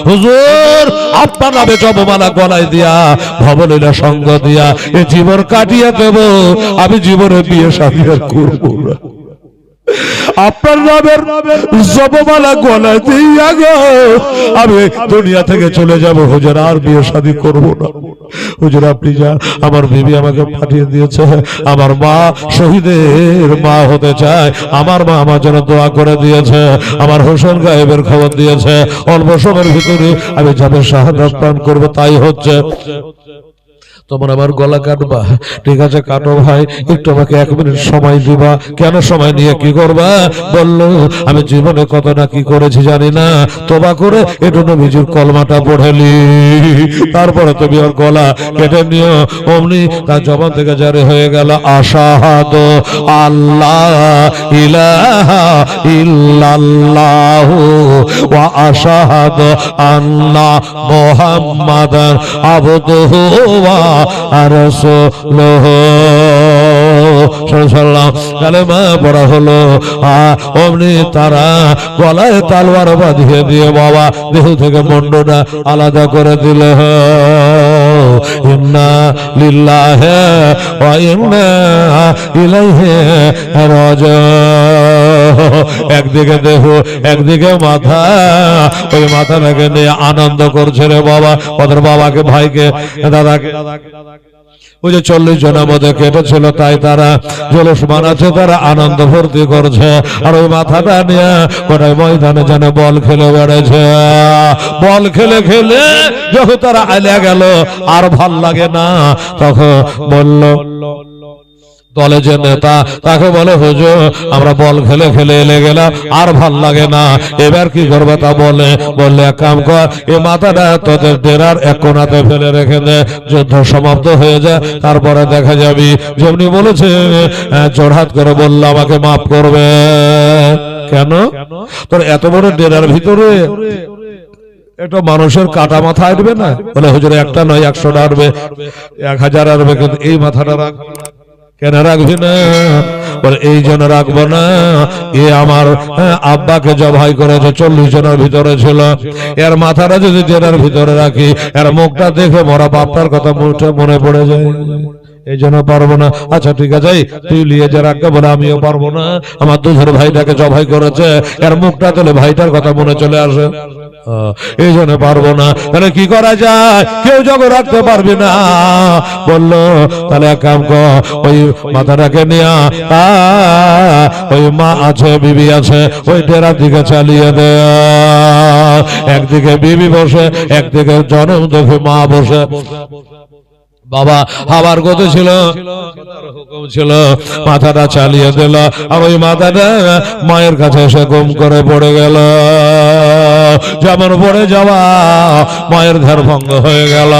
হুজুর আপনার নামে জপমালা গলায় দিয়া ভবলীলা সঙ্গ দিয়া এ জীবন কাটিয়ে দেব, আমি জীবনে বিয়ে শাদী আর করব না। আপনার নামের জপমালা গলায় দিয়া গো আমি দুনিয়া থেকে চলে যাব হুজুর, আর বিয়ে শাদী করব না। হুজুর আপনি যান, আমার বিবি আমাকে পাঠিয়ে দিয়েছে, আমার মা শহীদের মা হতে চায়, আমার মা আমার জন্য দোয়া করে দিয়েছে, আমার হোসেন গায়েবের খবর দিয়েছে, অল্প সময়ের ভিতরে আমি যাবে শাহাদাত পান করবো, তাই হচ্ছে। তোমার আমার গলা কাটবা? ঠিক আছে কাটো ভাই, একটু আমাকে 1 মিনিট সময় দিবা। কেন সময় নিয়ে কি করবা? বললো আমি জীবনে কত না কি করেছি জানি না, তোবা করে একটু নবীজির কলমাটা পড়েলি, তারপরে তুমি ওর গলা কেটে নিও। অমনি তার জবান থেকে জারি হয়ে গেল আশহাদু আল্লাহ ইলাহা ইল্লাল্লাহু ওয়া আশহাদু আন্না মুহাম্মাদান আবদুহু ওয়া রাসূলুহু। কালেমা পড়া হলো, অমনি তারা গলায় তালওয়ার বাঁধিয়ে দিয়ে বাবা দেহ থেকে মুন্ডটা আলাদা করে দিল। ইন্না লিল্লাহি ওয়া ইন্না ইলাইহি রাজিউন। একদিকে দেহ একদিকে মাথা, ওই মাথাটাকে নিয়ে আনন্দ করছে রে বাবা, ওদের বাবাকে ভাইকে দাদাকে। ওই যে 40 জনের মধ্যে কেটেছিল, তাই তারা জলস মানাচ্ছে, তারা আনন্দ ফুর্তি করছে, আর ওই মাথাটা নিয়ে কোথায় ময়দানে যেন বল খেলে বেড়েছে। বল খেলে খেলে যখন তারা আলে গেল আর ভাল লাগে না, তখন বলল দলে যে নেতা তাকে বলে হুজুর আমরা বল খেলে খেলে এলে গেলাম, আর ভাল লাগে না, এবার কি করবে তা বলে। বললে এক কাম কর, এ মাথাটা তোদের ডেরার এক কোণাতে ফেলে রেখে দে, যুদ্ধ সমাপ্ত হয়ে যায়, তারপরে দেখা যাবি। যেমনি বলেছে জোড়হাত করে বললো আমাকে মাফ করবে। কেন? তোর এত বড় ডেরার ভিতরে একটা মানুষের কাটা মাথা আসবে না? বলে হুজুর একটা নয় 100টা আসবে, 1000 আসবে, কিন্তু এই মাথাটা রাখ। কেন রাখবি না? বলে এই জন্য রাখবো না, এ আমার আব্বাকে জবাই করেছে, 40 জনের ভিতরে ছিল, এর মাথাটা যদি জেনার ভিতরে রাখি, এর মুখটা দেখে মরা বাপটার কথা মনে পড়ে যায়, এই জন্য পারবো না। আচ্ছা ঠিক আছে তুই নিয়ে যা রাখবে। বলে আমিও পারবো না, আমার দুধের ভাইটাকে জবাই করেছে, এর মুখটা তুলে ভাইটার কথা মনে চলে আসে, এই জন্য পারবো না। তাহলে কি করা যায়? কেউ যখন রাখতে পারবি না, বললো তাহলে এক কাম কর, ওই মাথাটাকে নিয়ে ওই মা আছে বিবি আছে ওই ডেরার দিকে চালিয়ে দে। একদিকে বিবি বসে, একদিকে জনম দেখে মা বসে। বাবা আবার গতি ছিল, হুকুম ছিল, মাথাটা চালিয়ে দিল, আর ওই মাথাটা মায়ের কাছে এসে গুম করে পড়ে গেল। যেমন পড়ে যাওয়া মায়ের ধ্যান ভঙ্গ হয়ে গেল।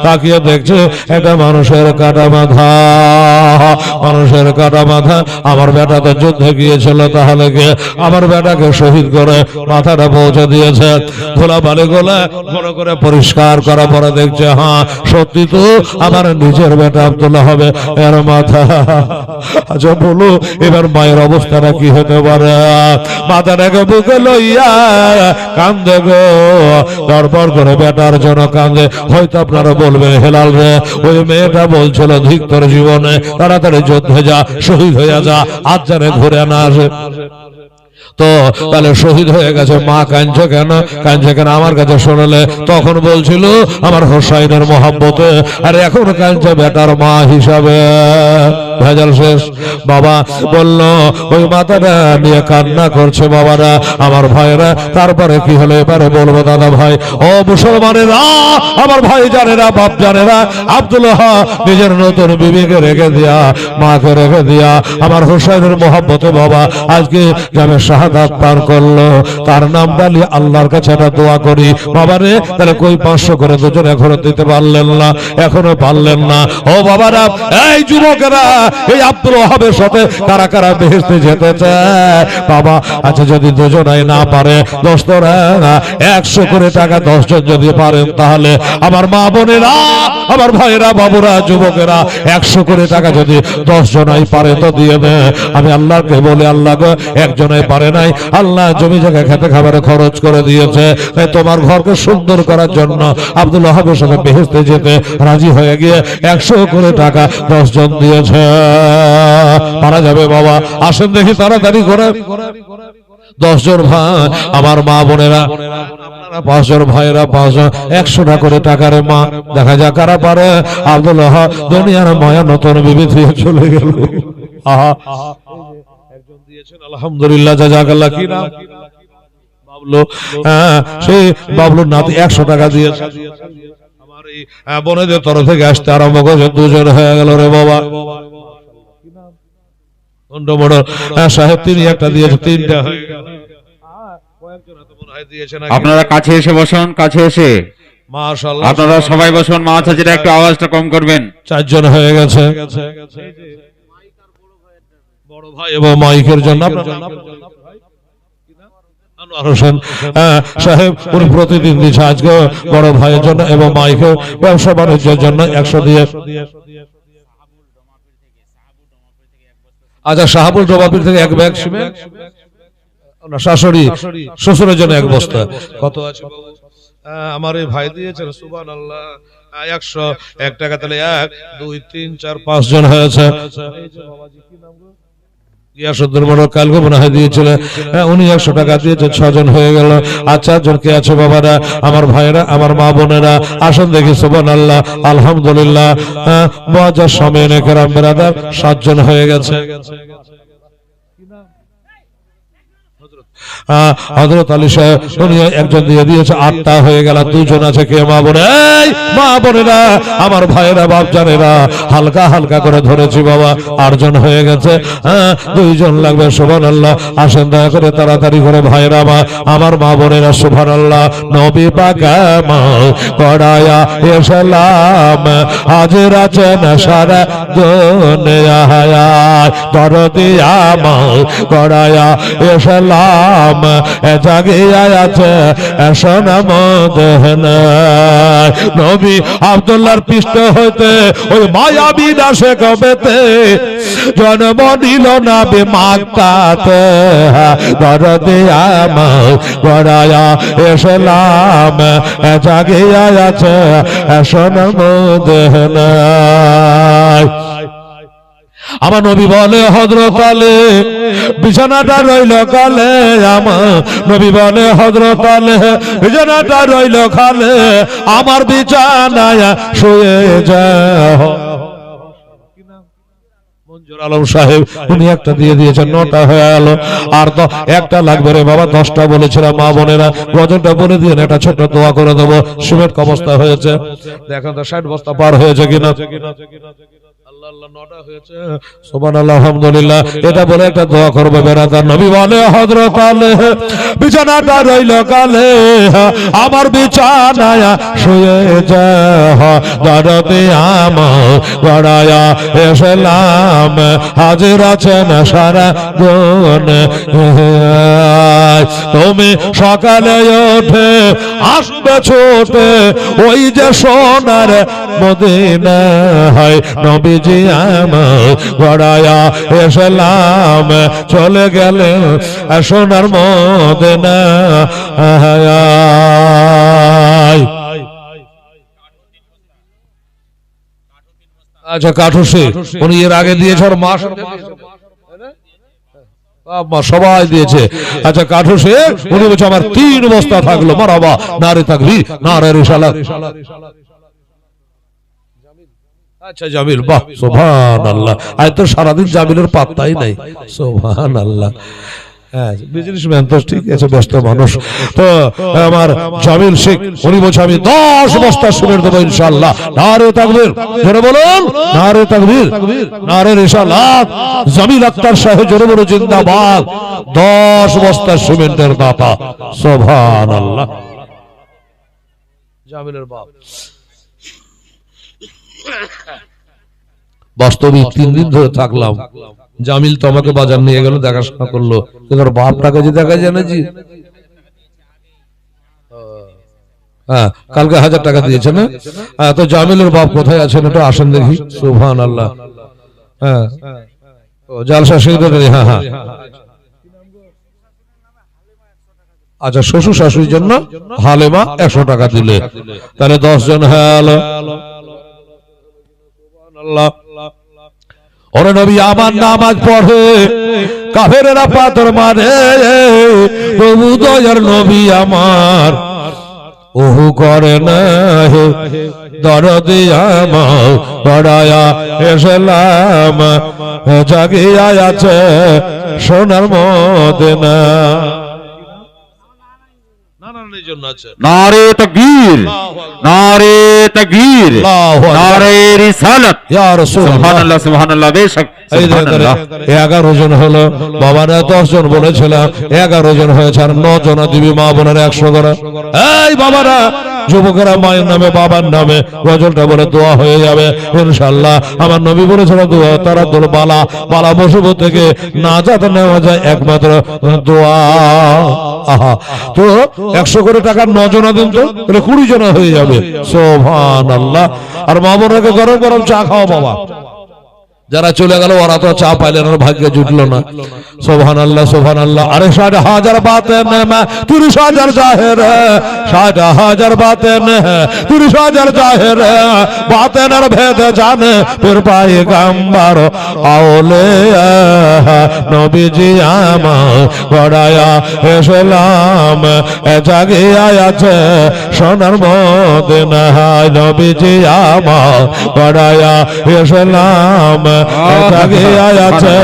তাকিয়ে দেখছে একটা মানুষের কাটা মাথা, মানুষের কাটা মাথা। আমার বেটা তো যুদ্ধে গিয়েছিল, তাহলে কি আমার বেটাকে শহীদ করে মাথাটা পৌঁছে দিয়েছে। খোলা বালি গোলা মনে করে পরিষ্কার করা পরে দেখছে হ্যাঁ সত্যি তো আমার নিজের বেটা আব্দুল্লাহ হবে, এর মাথা। আচ্ছা বলো এবার মায়ের অবস্থাটা কি হতে পারে? মাথাটাকে বুকে লইয়া কান্দে গো, তারপর করে বেটার জন্য কান্দে। হয়তো আপনারা বলবেন হেলাল রে, ওই মেয়েটা বলছিল ধিক তোর জীবনে, তাড়াতাড়ি যুদ্ধে যা, শহীদ হয়ে যা, আজ জানে ঘুরে না আসে। তো তাহলে শহীদ হয়ে গেছে, মা কাঁদছে কেন? কাঁদছে কেন আমার কাছে শুনলে? তখন বলছিল আমার হোসাইনের মহব্বতে, আর এখন কাঁদছে বেটার মা হিসাবে। ভেজাল শেষ। বাবা বলল ওই মাথাটা নিয়ে কান্না করছে বাবারা, আমার ভাইরা। তারপরে কি হলো এবারে বলবো দাদা ভাই ও মুসলমানেরা, আমার ভাই জানে না, বাপ জানে না, আব্দুল্লাহ নিজের নতুন বিবিকে রেখে দিয়া, মাকে রেখে দিয়া আমার হোসাইনের মহব্বতে বাবা আজকে যাবে শাহাদাত পার করলো। তার নামটা নিয়ে আল্লাহর কাছে একটা দোয়া করি বাবারে। তাহলে কই 500 করে দুজন এখনো দিতে পারলেন না, এখনো পারলেন না। ও বাবারা, এই যুবকেরা, এই আব্দুল ওয়াহাবের সাথে কারা কারা বেহেশতে যেতে চায় বাবা? আচ্ছা যদি দুজনাই না পারে 10 জনা 100 করে টাকা 10 জন যদি পারেন, তাহলে আমার মা বোনেরা, আমার ভাইয়েরা, বাবুরা, যুবকেরা 100 করে টাকা যদি 10 জনাই পারে তো দিয়ে দে। আমি আল্লাহকে বলে আল্লাহ গো একজনাই পারে নাই, আল্লাহ জমি জায়গা খেতে খাবারে খরচ করে দিয়েছে, তোমার ঘরকে সুন্দর করার জন্য আব্দুল ওয়াহাবের সাথে বেহেশতে যেতে রাজি হয়ে গিয়ে 100 করে টাকা 10 জন দিয়েছে। পারা যাবে বাবা? আসেন দেখি তাড়াতাড়ি করে। 10 জন ভাই, আমার মা বোনেরা, 5 জন ভাইরা 5 জন 100 টাকা করে টাকার মা। দেখা যাক কারা পারে। আব্দুল ওয়াহাব দুনিয়ার মায়া নতুন বিবি দিয়ে চলে গেল। আহা, একজন দিয়েছেন আলহামদুলিল্লাহ, জাযাকাল্লাহ। কি নাম? বাবলু। হ্যাঁ, সেই বাবলুর নাতি 100 টাকা দিয়েছে। আমার এই বোনেদের তরফ থেকে আসতে আরম্ভ করেছে, 2 জন হয়ে গেল রে বাবা। সাহেব তিনি একটা দিয়েছে, 3টা হয়ে গেল। আপনারা কাছে এসে বসুন, কাছে এসে মাশাআল্লাহ, আপনারা সবাই বসুন। মা চাচিরা একটু আওয়াজটা কম করবেন। 4 জন হয়ে গেছে। বড় ভাই এবং মাইকের জন্য আনোয়ার হোসেন সাহেব উনি প্রতিদিন দিচ্ছে, আজকে বড় ভাইয়ের জন্য এবং মাইকের ব্যবসা বাণিজ্যের জন্য 100 দিয়ে। আচ্ছা, শাহাবুল ডোবাপির থেকে 1 ব্যাগ সিমেন্ট, শাশুড়ি শ্বশুরের জন্য 1 বস্তা। কত আছে আমার এই ভাই দিয়েছেন, সুবহানাল্লাহ, 101 টাকা। তাহলে 1 2 3 4 5 জন হয়েছে। ইয়াসুদ্দিন মোড়ক কালকে মনে হয় দিয়েছিলেন, উনি 100 টাকা দিয়েছে, 6 জন হয়ে গেল। আর 4 জন কে আছে বাবারা, আমার ভাইরা, আমার মা বোনেরা? আসেন দেখি। সুবহানাল্লাহ, আলহামদুলিল্লাহ, মুআজ্জাজ সামিনে কেরাম বেরাদার 7 জন হয়ে গেছে। হযরত আলী সাহেব উনি 1 জন দিয়ে দিয়েছে, 8টা হয়ে গেল। 2 জন আছে। কে মা বোনে? এই মা বোনেরা, আমার ভাইয়েরা, বাপ জানেরা, হালকা হালকা করে ধরেছি বাবা, 8 জন হয়ে গেছে। 2 জন লাগবে। সুবহানাল্লাহ, আসেন দয়া করে তাড়াতাড়ি করে ভাইয়েরা, আমার মা বোনেরা। সুবহানাল্লাহ, নবী পাক কড়ায়া ইসলাম হাজির আছেন সারা দুনিয়ায়, দরদিয়া মা কড়ায়া ইসলাম জাগিয়া আছে সোনা মদিনায়। নবী আব্দুল্লাহর পৃষ্ঠ হইতে ওই মায়াবী দাসে কবেতে জন্ম নিল নবী মক্কাতে, দরদিয়া মা কড়ায়া ইসলাম জাগিয়া আছে সোনা মদিনায়। আমার নবী বলে হযরত আলী বিছানাটা রইল কালে, আমার নবী বলে হযরত আলী বিছানাটা রইল খালে, আমার বিছানায় শুয়ে যাও। মঞ্জুর আলম সাহেব উনি 1টা দিয়ে দিয়েছেন, 9টা হয়ে গেল। আর তো 1টা লাগবে রে বাবা, 10টা বলেছিলাম। মা বোনেরা গজনটা বলে দিয়ে একটা ছোট্ট দোয়া করে দেবো। সিমেন্ট অবস্থা হয়েছে, দেখেন তো 60 বস্তা পার হয়েছে কিনা। আল্লাহ, 9টা হয়েছে। সুবহানাল্লাহ, আলহামদুলিল্লাহ। এটা বলে একটা দোয়া করবে বেরাদার। নবী বলে হযরত আলী বিছানাটা রইল কালে, আমার বিছানায় শুয়ে যাও, দরদিয়া মা কড়ায়া ইসলাম হাজির আছেন সারা দুনিয়ায়। তুমি সকালে উঠে আসবে ছোটে ওই যে সোনার মদিনা, হয় নবীজি আমার গড়ায়া ইসলাম চলে গেলেন সোনার মদিনা। আচ্ছা, কাঠুসে উনি এর আগে দিয়েছে, ওর মা সবাই দিয়েছে। আচ্ছা, কাঠুসে উনি বলছে আমার 3 বস্তা থাকলো। মারহাবা, নারে তাকবীর, নারে রিসালাত। আচ্ছা, জামিল, বাহ, সুবহানাল্লাহ। আজ তো সারাদিন জামিলের পাত্তাই নাই। সুবহানাল্লাহ। বিজনেসম্যান তো ঠিক আছে, ব্যস্ত মানুষ তো। আমার জামিল শেখ উনি বলছে আমি 10 বস্তা সিমেন্ট দেবো ইনশাআল্লাহ। নারে তাকবীর, জোরে বলুন, নারে তাকবীর, নারে রিসালাত। জামিল আক্তার সাহেব জোরে বলুন জিন্দাবাদ। 10 বস্তা সিমেন্টের দাতা। সুবহানাল্লাহ। জামিলের বাপ বাস্তবিক 3 দিন ধরে থাকলাম। জামিল তো আমাকে বাজার নিয়ে গেল, দেখাশোনা করলো। তোর বাপটাকে যে দেখা যায় না জি, হ্যাঁ, কালকে 1000 টাকা দিয়েছে না। তো জামিলের বাপ কোথায় আছেন একটু আসেন দেখি। সুবহানাল্লাহ। হ্যাঁ, জালসা শহীদ। হ্যাঁ হ্যাঁ, আচ্ছা, শ্বশুর শাশুড়ির জন্য হালেমা 100 টাকা দিলে, তাহলে 10 জন হয়ে গেল। ওরে নবী আমার নামাজ পড়ে, কাফেরেরা পাথর মারে, প্রভু দয়ার নবী আমার ওহু করে না হে, দরদি আমার পড়ায়া এসলাম, জাগিয়া আছে সোনার মদিনা। নারে তাকবীর, নারে তাকবীর, নারে রিসালাত, ইয়া রাসূলুল্লাহ, সুবহানাল্লাহ সুবহানাল্লাহ। বেশক সুবহানাল্লাহ। 11 জন হলো, বাবারা 10 জন বলেছিলাম, 11 জন হয়েছে, আর 9 জন দিবি মা বোনের 100 করে। এই বাবারা, যুবকেরা মায়ের নামে বাবার নামে গজলটা বলে দোয়া হয়ে যাবে ইনশাআল্লাহ। আমার নবী বলেছিল দোয়া তারা দোল বালা বালা মুসিবত থেকে নাজাত নেওয়া যায় একমাত্র দোয়া। আহা, তো 100 করে টাকা 9 জনা দিন, তো তাহলে 20 জনা হয়ে যাবে। সুবহানাল্লাহ। আর মা বোনকে গরম গরম চা খাও বাবা। যারা চলে গেল ওরা তো চা পাইলেন, আর ভাগ্যে জুটলো না। সুবহানাল্লাহ সুবহানাল্লাহ। আরে 60,000 বাতেন মে 30,000 জাহের, 60,000 বাতেন 30,000 জাহের, বাতেনের ভেদ জানে পীর পয়গম্বর আউলিয়া, নবীজি আমার গড়ায়া এসলাম, জাগিয়া আছে সোনার মদিনা, নবীজি আমার গড়ায়া এসলাম, জাগিয়া আছে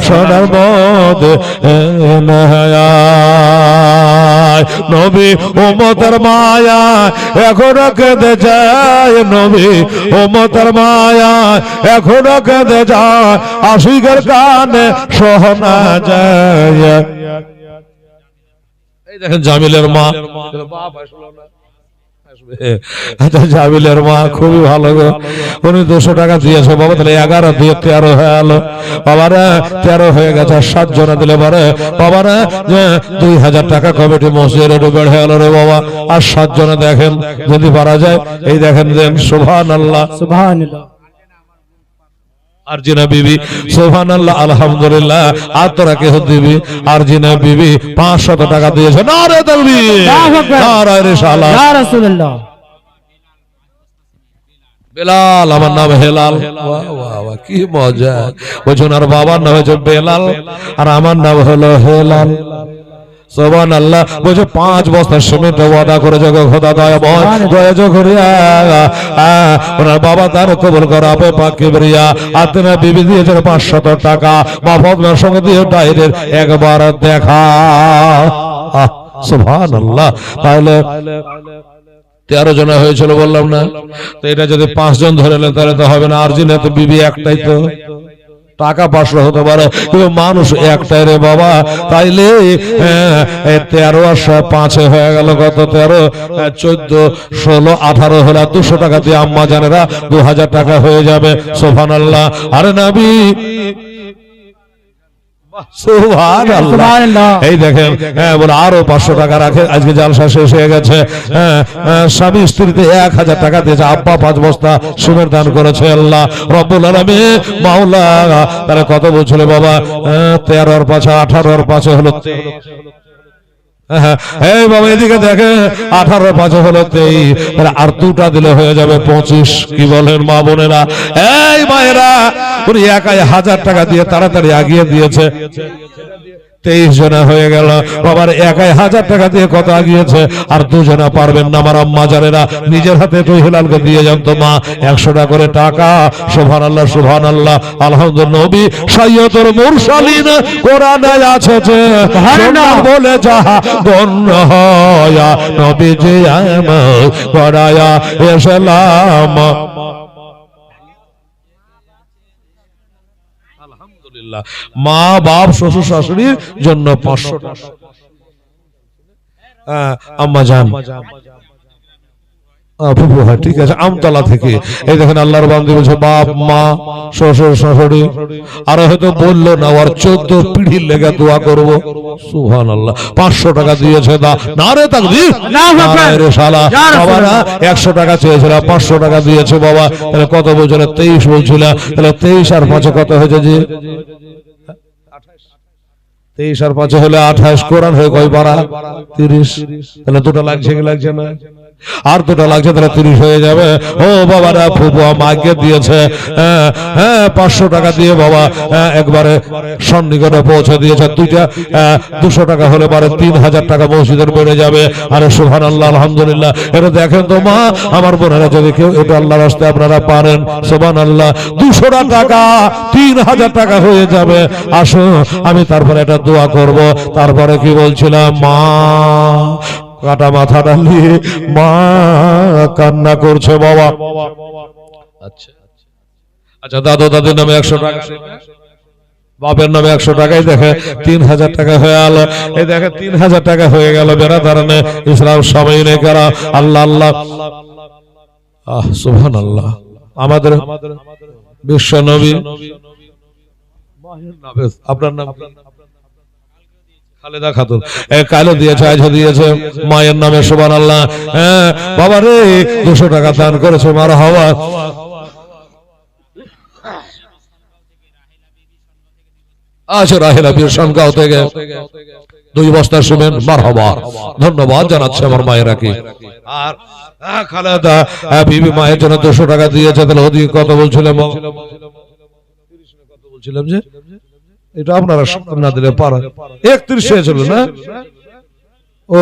সোনার মদিনা। নবী উম্মতের মায়া এখনো কেঁদে যায়, নবী উম্মতের মায়া এখনো কেঁদে যায়, আশিকের কানে শোনা যায়। এই দেখেন জামিলের মা, আচ্ছা জামিলের মা খুবই ভালো গো, উনি 200 টাকা দিয়েছে বাবা, তাহলে 11 দিয়ে 13 হয়ে গেল বাবারা, 13 হয়ে গেছে। 7 জন দিলে পারে বাবারা 2000 টাকা কমিটি মসজিদের বেড়ে গেল রে বাবা। আর 7 জন দেখেন যদি পারা যায়, এই দেখেন দেন। সুবহানাল্লাহ সুবহানাল্লাহ। আর জিনা বিবি সুবহানাল্লাহ আলহামদুলিল্লাহ। আর তোরা কেহ দিবি, আর জিনা বিবি 500 টাকা দিয়েছে। নারে তাকবীর, নারে রিসালাত, ইয়া রাসূলুল্লাহ। বেলাল, আমার নাম হেলাল। বাহ বাহ বাহ, কি মজা। বলছেন আর বাবার নাম হচ্ছে বেলাল, আর আমার নাম হলো হেলাল। সুবহানাল্লাহ। বলছে 5 বস্তা সিমেন্ট ওয়াদা করে জগো খোদা দয়াময় দয়া করিয়া, ওনার বাবা তার কবুল করাবে পাক কিবরিয়া। আতনা বিবি দিয়েছে 500 টাকা, মা ফাতেমার সঙ্গে দিয়ে ডাইরেক্ট একবার দেখা। সুবহানাল্লাহ। তাহলে 13 জন হয়েছিল বললাম না, তো এটা যদি 5 জন ধরে নেন তাহলে তো হবে না। আর জিনা তো বিবি একটাই, তো টাকা 500 হতে পারে, কিন্তু মানুষ একটাই রে বাবা। তাইলে 13 আর 5 হয়ে গেল কত? 13, 14, 16, 18 হলে 200 টাকা দিয়ে আম্মা জানেরা 2000 টাকা হয়ে যাবে। সুবহানাল্লাহ। আরে নবী সুবহানাল্লাহ। এই দেখেন বলে আরো 500 টাকা রাখে। আজকে জালসা শেষ হয়ে গেছে। স্বামী স্ত্রীতে 1000 টাকা দিয়েছে। আব্বা 5 বস্তা সিমেন্ট দান করেছে। আল্লাহ রব্বুল আলামিন মাওলা তারা কত বলছিল বাবা? 13 আর 5 18 আর 5 হলো। এই বাবা এদিকে দেখে, 18 আর 5 হলো 23, আর 2টা দিলে হয়ে যাবে 25। কি বলেন মা বোনেরা? এই মায়েরা, উনি একাই 1000 টাকা দিয়ে তাড়াতাড়ি আগিয়ে দিয়েছে। 23 জনা হয়ে গেল বাবার। একাই 1000 টাকা দিয়ে কত আগিয়েছে, আর 2 জনা পারবেন না। আমার আম্মা জানেরা নিজের হাতে একটু হেলালকে দিয়ে যান তো মা, 100 টাকা করে টাকা। সুবহানাল্লাহ সুবহানাল্লাহ আলহামদুলিল্লাহ। নবী সাইয়্যিদুল মুরসালিন কোরআনে আছে যে বলে যাহা গণ্য হয়, নবীজি আমার করায়া এসলাম। মা বাপ শ্বশুর শাশুড়ির জন্য 500 টাকা। আম্মা জান ফুফু, হ্যাঁ ঠিক আছে, আমতলা থেকে। এই দেখেন আল্লাহর বান্দা বলছে বাপ মা শ্বশুর শাশুড়ি, আর হয়তো বললো না ওর 14 পিঢ়ির লেগে দোয়া করবো। সুবহানাল্লাহ। 500 টাকা দিয়েছে। নারে তাকবীর, নারে শালা। বাবারা 100 টাকা চেয়েছিল, 500 টাকা দিয়েছে বাবা। তাহলে কত বলছিল? 23 বলছিল। তাহলে 23 আর 5 কত হয়েছে? যে 23 আর 5 হলে 28, কোরআন হয়ে কয় পারা? 30। তাহলে দুটো লাগছে কি লাগছে না? আর দুটো লাগছে, তাহলে 30 হয়ে যাবে। ও বাবারা, ফুপু মাকে দিয়েছে 500 টাকা দিয়ে বাবা একবারে সন্নিকটে পৌঁছে দিয়েছে। দুইটা 200 টাকা হলে পারে 3000 টাকা মসজিদের বেড়ে যাবে। আরে সুবহানাল্লাহ, আলহামদুলিল্লাহ। এটা দেখেন তো মা, আমার বোনেরা, যদি কেউ এটা আল্লাহর রাস্তায় আপনারা পারেন, সুবহানাল্লাহ, 200 টাকা 3000 টাকা হয়ে যাবে। আসো আমি তারপরে একটা দোয়া করব। তারপরে কি বলছিলাম, মা কাটা মাথা ডালিয়ে মা কান্না করছে বাবা। আচ্ছা আচ্ছা, দাদু দাদির নামে 100 টাকা, বাপের নামে 100 টাকাই দেখে 3000 টাকা হয়ে গেল। এই দেখে 3000 টাকা হয়ে গেল। বেরাদারানে ইসলাম সময় নেই করা। আল্লাহ আল্লাহ, সুবহানাল্লাহ। আমাদের বিশ্ব নবী, আপনার নাম খালেদা খাতুন, কালো দিয়েছে, আজও দিয়েছে মায়ের নামে, সুবহানাল্লাহ। বাবা রে, 200 টাকা দান করেছে, মারহাবা। আচ্ছা, রাহেলা পীর সনগাঁও থেকে 2 বস্তা সিমেন্ট, মারহাবা, ধন্যবাদ জানাচ্ছে আমার মায়েরা। কি আর খালেদা বিবি মায়ের জন্য 200 টাকা দিয়েছে। তাহলে ওদিকে কত বলছিলাম? কত বলছিলাম যে এটা আপনারা না দিলে পারা 31 হয়েছিল না? ও,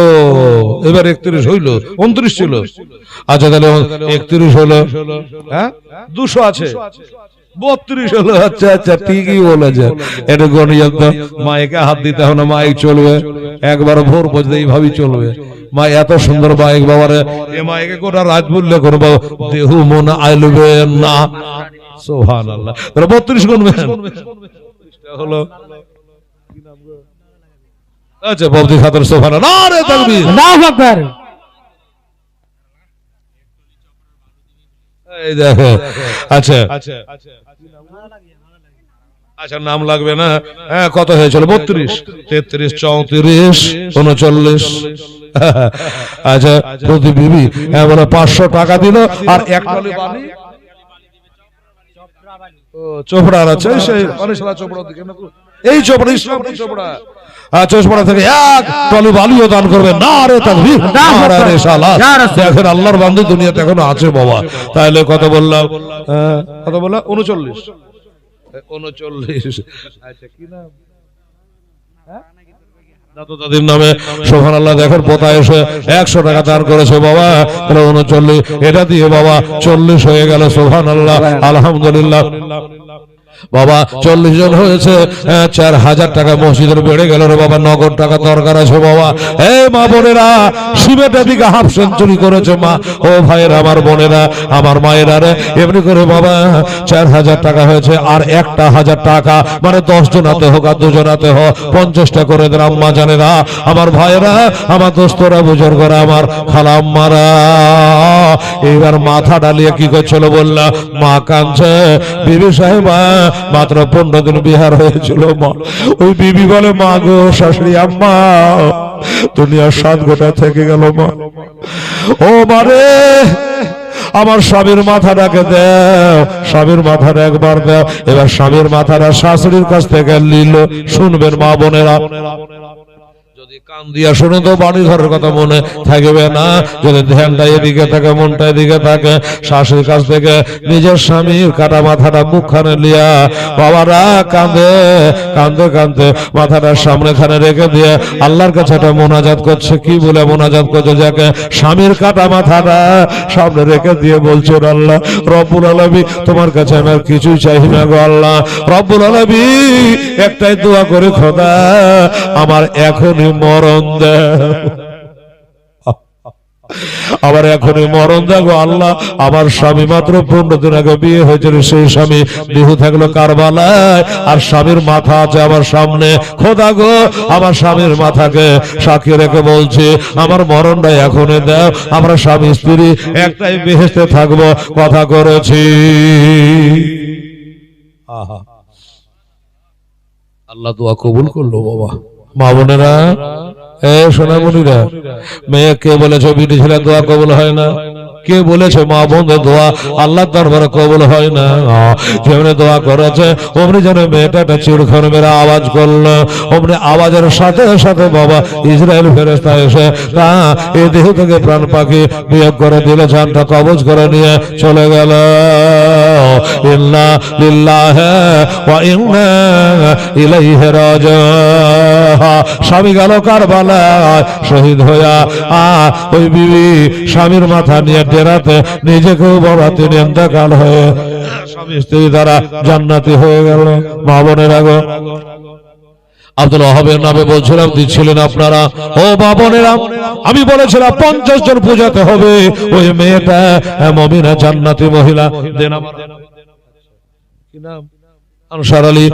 এবার 31 হইল, 29 ছিল। আচ্ছা, তাহলে 31 হলো, 200 আছে, 32 হলো। আচ্ছা আচ্ছা, ঠিকই বলেছে। এটা গণিত মাইকে হাত দিতে হবে না, মাইক চলবে একবার ভোর পর্যন্ত, এইভাবেই চলবে। মা এত সুন্দর মাইক, বাবারে, এ মাইকে গোটা রাত বললে করবো, দেহু মন আইলবে না। সুবহানাল্লাহ। 32 গুনবেন হলো। আচ্ছা, ববদি খাতুন, সুবহানাল্লাহ, নারে তাকবীর, আল্লাহু আকবার। এই দেখো, আচ্ছা আচ্ছা, নাম লাগবে না? কত হয়েছিল? 32, 33, 34, 39। আচ্ছা, প্রতি বিবি বলে 500 টাকা দিল। আর এক টলি বালি চোপড়া আছে, সেই অনেশলা চোপড়া দিকে না, এই চোপড়া, ইসলামপুর চোপড়া, চোপড়া থেকে 1 টলি বালিও দান করবে। নারে তাকবীর, নারে রিসালাত। দেখেন আল্লাহর বান্দা দুনিয়াতে এখনো আছে বাবা। তাহলে কত বললাম? কত বললাম? 39। 39। আচ্ছা, কি নাম? দাদু দাদির নামে, সুবহানাল্লাহ। দেখেন পোতা এসে 100 টাকা দান করেছে বাবা। তাহলে 39, এটা দিয়ে বাবা 40 হয়ে গেল। সুবহানাল্লাহ, আলহামদুলিল্লাহ। বাবা 40 জন হয়েছে, 4000 টাকা মসজিদের বেড়ে গেল রে বাবা। নগদ টাকা দরকার আছে বাবা। এই মা বোনেরা, সিমেন্টের দিকে হাফ সেঞ্চুরি করেছে মা। ও ভাইয়েরা, আমার বোনেরা, আমার মায়েরা রে, এমনি করে বাবা 4000 টাকা হয়েছে। আর 1000 টাকা, মানে 10 জনাতে হোক আর 2 জনাতে হোক 50টা করে দেন আম্মা জানেরা, আমার ভাইয়েরা, আমার দোস্তরা, বুজুর্গরা, আমার খালাম্মারা। এবার মাথা ডালিয়ে কি করছিল বললা? মা কাঁদছে। বিবি সাহেবা মাত্র 15 দিন বিহার হয়েছিল মা। ওই বিবি বলে, মা গো, শাশুড়ি আম্মা, দুনিয়ার 7 গোটা থেকে গেল মা। ও মারে, আমার স্বামীর মাথাটাকে দাও, স্বামীর মাথাটা একবার দাও। এবার স্বামীর মাথাটা শাশুড়ির কাছ থেকে নিল। শুনবেন মা বোনেরা, যদি কান দিয়া শুনে তো বাড়ি ঘরের কথা মনে থাকবে না। যদি ধ্যানটা এদিকে থাকে, মনটা এদিকে থাকে, শাশুড়ির কাছ থেকে নিজের স্বামীর কাটা মাথাটা মুখখানে লিয়া বাবারা কাঁদে কাঁদতে কাঁদতে মাথাটার সামনে খানে রেখে দিয়ে আল্লাহর কাছে একটা মোনাজাত করছে। কি বলে মোনাজাত করছে? যাকে স্বামীর কাটা মাথাটা সামনে রেখে দিয়ে বলছে, আল্লাহ রব্বুল আলামিন, তোমার কাছে আমার কিছুই চাই না গো আল্লাহ রব্বুল আলামিন, একটাই দোয়া করে, খোদা আমার এখনই মরণ দাও, আবার এখনই মরণ দাও আল্লাহ। আমার স্বামী মাত্র 15 দিন আগে বিয়ে হয়েছিল, সেই স্বামী দেহ থাকলো কারবালায়, আর স্বামীর মাথা আছে আমার সামনে। খোদা গো, আমার স্বামীর মাথাকে সাক্ষী রেখে বলছি, আমার মরণটা এখনই দাও। আমরা স্বামী স্ত্রী একটাই বেহেশতে থাকবো, কথা করেছি। আহা, আল্লাহ দোয়া কবুল করলো বাবা। মা বোনেরা, সোনামণিরা, মেয়ে কে বলেছে বিটি ছেলে দোয়া কবুল হয় না? কে বলেছে মা বোনদের দোয়া আল্লাহর দরবারে কবুল হয় না? যেমনি দোয়া করেছে অমনি যেন মেয়েটা একটা চিড়খড় মেরে আওয়াজ করলো, অমনি আওয়াজের সাথে সাথে বাবা ইসরায়েল ফেরেশতা এসে তা এই দেহ থেকে প্রাণ পাখি বিয়োগ করে দিলে, জানটা কবজ করে নিয়ে চলে গেল। ইন্না লিল্লাহি ওয়া ইন্না ইলাইহি রাজিউন। স্বামী গেল কারবালায় শহীদ হইয়া, ওই বিবি স্বামীর মাথা নিয়ে ডেরাতে নিজেকেও বাবা তিনি ইন্তেকাল হয়ে স্বামী স্ত্রী দ্বারা জান্নাতি হয়ে গেল। মা বোনের আগো আব্দুল ওয়াহাবের নামে বলছিলাম, দিচ্ছিলেন আপনারা। ও বাবনেরা, আমি বলেছিলাম 50 জন পূজাতে হবে। ওই মেয়েটা মুমিনা জান্নাতি মহিলা। দেন আমার কি নাম? আনসার আলী।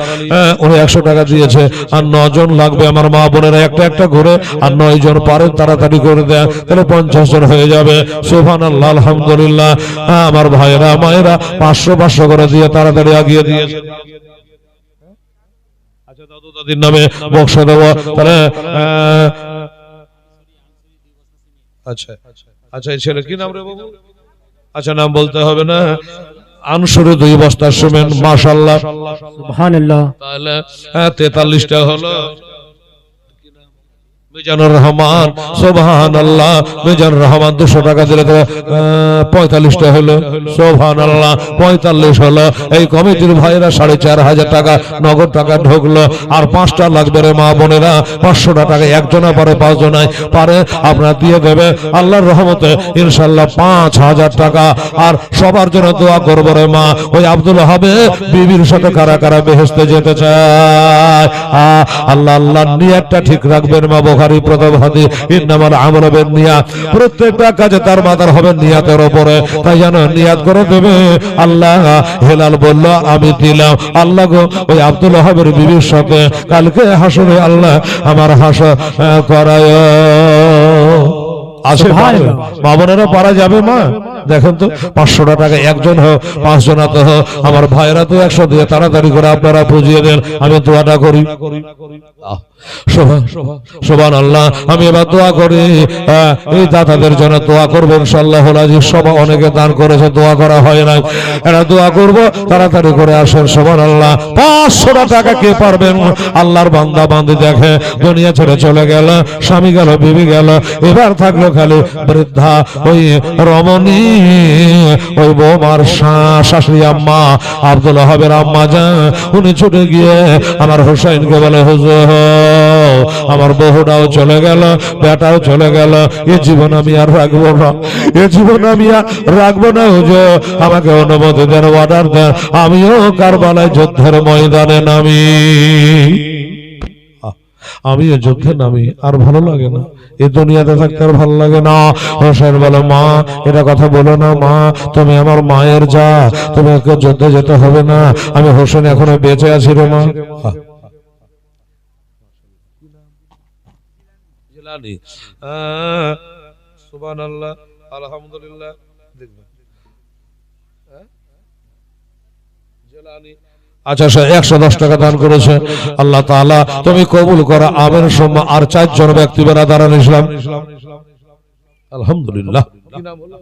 উনি 100 টাকা দিয়েছে, আর 9 জন লাগবে আমার মা বোনেরা একটা একটা ঘুরে, আর 9 জন পারেন তাড়াতাড়ি করে দেয়, তাহলে 50 জন হয়ে যাবে। সুবহানাল্লাহ, আলহামদুলিল্লাহ। আমার ভাইয়েরা মায়েরা 500 করে দিয়ে তাড়াতাড়ি আগিয়ে দিয়েছে। আচ্ছা, দাদু দাদির নামে বক্স দেবো তাহলে। আচ্ছা আচ্ছা, এই ছেলে কি নাম রে বাবু? আচ্ছা, নাম বলতে হবে না। আনসুরে 2 বস্তা সিমেন্ট, মাশাআল্লাহ সুবহানাল্লাহ। তাহলে 43টা হলো। মিজানুর রহমান, সুবহানাল্লাহ। মিজানুর রহমান 200 টাকা দিলে তো 45টা হলো। সুবহানাল্লাহ, 45 হলো। এই কমিটির ভাইরা 4500 টাকা নগদ টাকা ঢুকলো। আর 5টা লাগবে রে মা বোনেরা, 500 টাকা একজনা পারে, 5 জনায় পারে, আপনারা দিয়ে দেবে আল্লাহর রহমতে ইনশাআল্লাহ 5000 টাকা। আর সবার জন্য দোয়া করবো রে মা। ওই আব্দুল ওয়াহাব বিবির সাথে কারা কারা বেহেশতে যেতে চায়, আল্লাহ আল্লাহ নিয়তটা ঠিক রাখবেন মা। বুখারী প্রথম হাদিস, ইন্নামাল আমালু বিন্নিয়াত। প্রত্যেকটা কাজে তার মাথার হবে নিয়তের উপরে, তাই যেন নিয়ত করে দেবে। আল্লাহ হেলাল বলল, আমি দিলাম। আল্লাহ গো, ওই আব্দুল ওয়াহাবের বিবির সাথে কালকে হাসরে আল্লাহ আমার হাসর করায়। আছে মা বোনেরা, পারা যাবে মা? দেখেন তো, 500 টাকা একজন হোক, 5 জনা তো হোক। আমার ভাইরা তো 100 দিয়ে তাড়াতাড়ি করে আপনারা বুঝিয়ে দেন, আমি দোয়াটা করি। সুবহানাল্লাহ। আমি এবার দোয়া করি, এই দাতাদের জন্য দোয়া করবেন ইনশাআল্লাহ। সবাই অনেকে দান করেছে, দোয়া করা হয় না, এরা দোয়া করব, তাড়াতাড়ি করে আসেন। সুবহানাল্লাহ। 500 টাকা কে পারবেন? আল্লাহর বান্দা বান্দি দেখে দুনিয়া ছেড়ে চলে গেল, স্বামী গেল, বিবি গেল, এবার থাকলো খালি বৃদ্ধা ওই রমণী, ওই বৌমার শাশুড়ি আম্মা, আব্দুল ওয়াহাবের আম্মা যান। উনি ছুটে গিয়ে আমার হোসেনকে বলে, হুজুর আমার বহুটাও চলে গেল, বেটাও চলে গেল, এ জীবন আমি আর রাখবো না, এ জীবন আমি আর রাখবো না। হুজুর আমাকে অনুমতি দেন, অর্ডার দেন, আমিও কারবালায় যুদ্ধের ময়দানে নামি। আমি যুদ্ধে নামি, আর ভালো লাগে না, এই দুনিয়াতে থাকতে আর ভালো লাগে না। হোসেন বলে, মা এটা কথা বলো না মা, তুমি আমার মায়ের যা, তুমি যুদ্ধে যেতে হবে না, আমি হোসেন এখনো বেঁচে আছি রে মা। সুবহানাল্লাহ, আলহামদুলিল্লাহ। আচ্ছা, 110 টাকা দান করেছে। আল্লাহ তাআলা তুমি কবুল করো, আমিন সুম্মা। আর 4 জন ব্যক্তি বেরাদারান ইসলাম, আলহামদুলিল্লাহ। কি নাম হলো?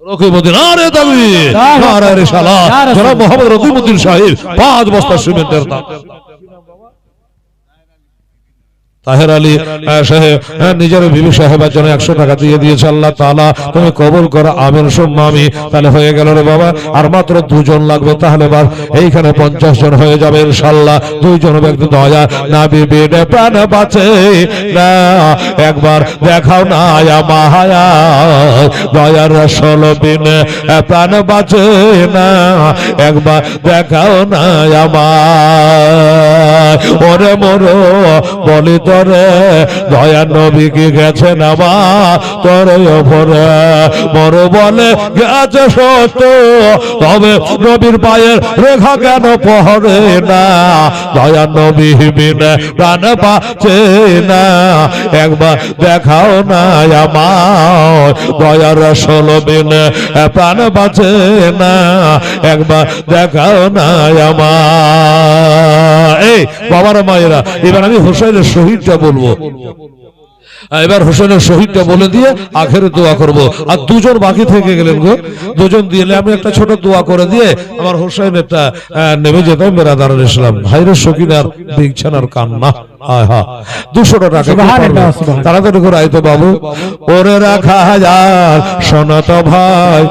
রকিবউদ্দিন। আরে তাকবীর, নারে রিসালাত। জনাব মোহাম্মদ রকিবউদ্দিন সাহেব 5 বস্তা সিমেন্টের দাম। তাহের আলী সাহেব নিজের বিবি সাহেবের জন্য 100 টাকা দিয়ে দিয়েছে। আল্লাহ তাআলা তুমি কবুল করো, আমিন সুম্মা আমিন। তাহলে হয়ে গেল রে বাবা, আর মাত্র 2 জন লাগবে, তাহলে এইখানে 50 জন হয়ে যাবে ইনশাআল্লাহ। 2 জন ব্যক্তি দয়া না, বিবির প্রাণ বাঁচে না, একবার দেখাও না মায়া, দয়ার রাসূল বিনে প্রাণ বাঁচে না, একবার দেখাও না আমার। ওরে মরো বলি তোরে, দয়া নবী কি গেছেন আমার তোরে ওপরে, মরো বলে গেছে সত্য, তবে নবীর পায়ের রেখা কেন পড়ে না, দয়া নবী বিনে প্রাণ বাঁচে না, একবার দেখাও না আমার, দয়ার রাসূল বিনে প্রাণ বাঁচে না, একবার দেখাও না আমার। এই বাবার মায়েরা, এবার আমি হোসেনের শহীদটা বলবো। এবার হোসেনের শহীদটা বলে দিয়ে আখেরে দোয়া করব। আর দুজন বাকি থেকে গেলেন গো, দুজন দিলে আমি একটা ছোট দোয়া করে দিয়ে আমার হোসেন একটা নেমে যেতাম বেরাদারুল ইসলাম। ভাইরের শকিনার বিছানার কান্না, হায় হা 200 টাকা তাড়াতাড়ি করে আইতো বাবু। ওরে রাখা হাজার সনাত ভাই,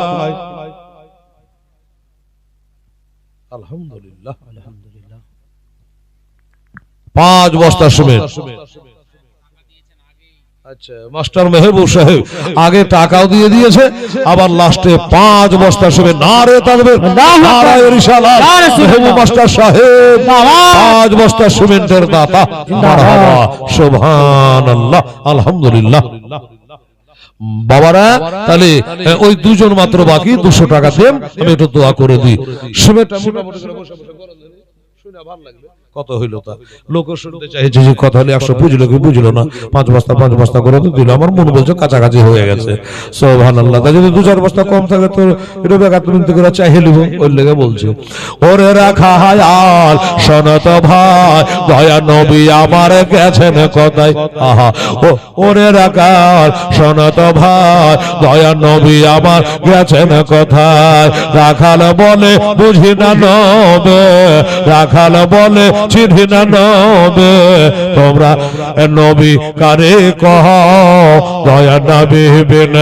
আলহামদুলিল্লাহ 5 বস্তা সিমেন্ট। আচ্ছা মাস্টার মেহবুব সাহেব আগে টাকাও দিয়ে দিয়েছে, আবার লাস্টে 5 বস্তা সিমেন্ট। নারে তাকবীর, নারে রিসালাত, মেহবুব মাস্টার সাহেব 5 বস্তা সিমেন্টের দাতা। মারহাবা, সুবহানাল্লাহ, আলহামদুলিল্লাহ। বাবারা তাহলে ওই দুজন মাত্র বাকি, 200 টাকা দেন, আমি একটু দোয়া করে দিই। সিমেন্টটা মোটামুটি করে বসে বসে করে দেন, শুনে ভালো লাগবে। কত হইল তা লোক শুনতে চাইছে যে কথা হলে 100 বুঝলো কি বুঝলো না, 5 বস্তা করে তো দিল। আমার মন বলছে কাছাকাছি হয়ে গেছে, সুবহানাল্লাহ। তাই যদি 2-4 বস্তা কম থাকে তো এটা বেকার তুমি করে চাইলে নিব, ওই লেগে বলছে। ওরে রাখা হায়াল সনত ভাই, দয়া নবী আমার গেছেন কোথায়, আহা ও ওরে রাখাল সনত ভাই, দয়া নবী আমার গেছেন কোথায়। রাখাল বলে বুঝি না নবে, রাখাল বলে চিনি না নবে, তোমরা নবী কারে কহ, দয়া নবী বিন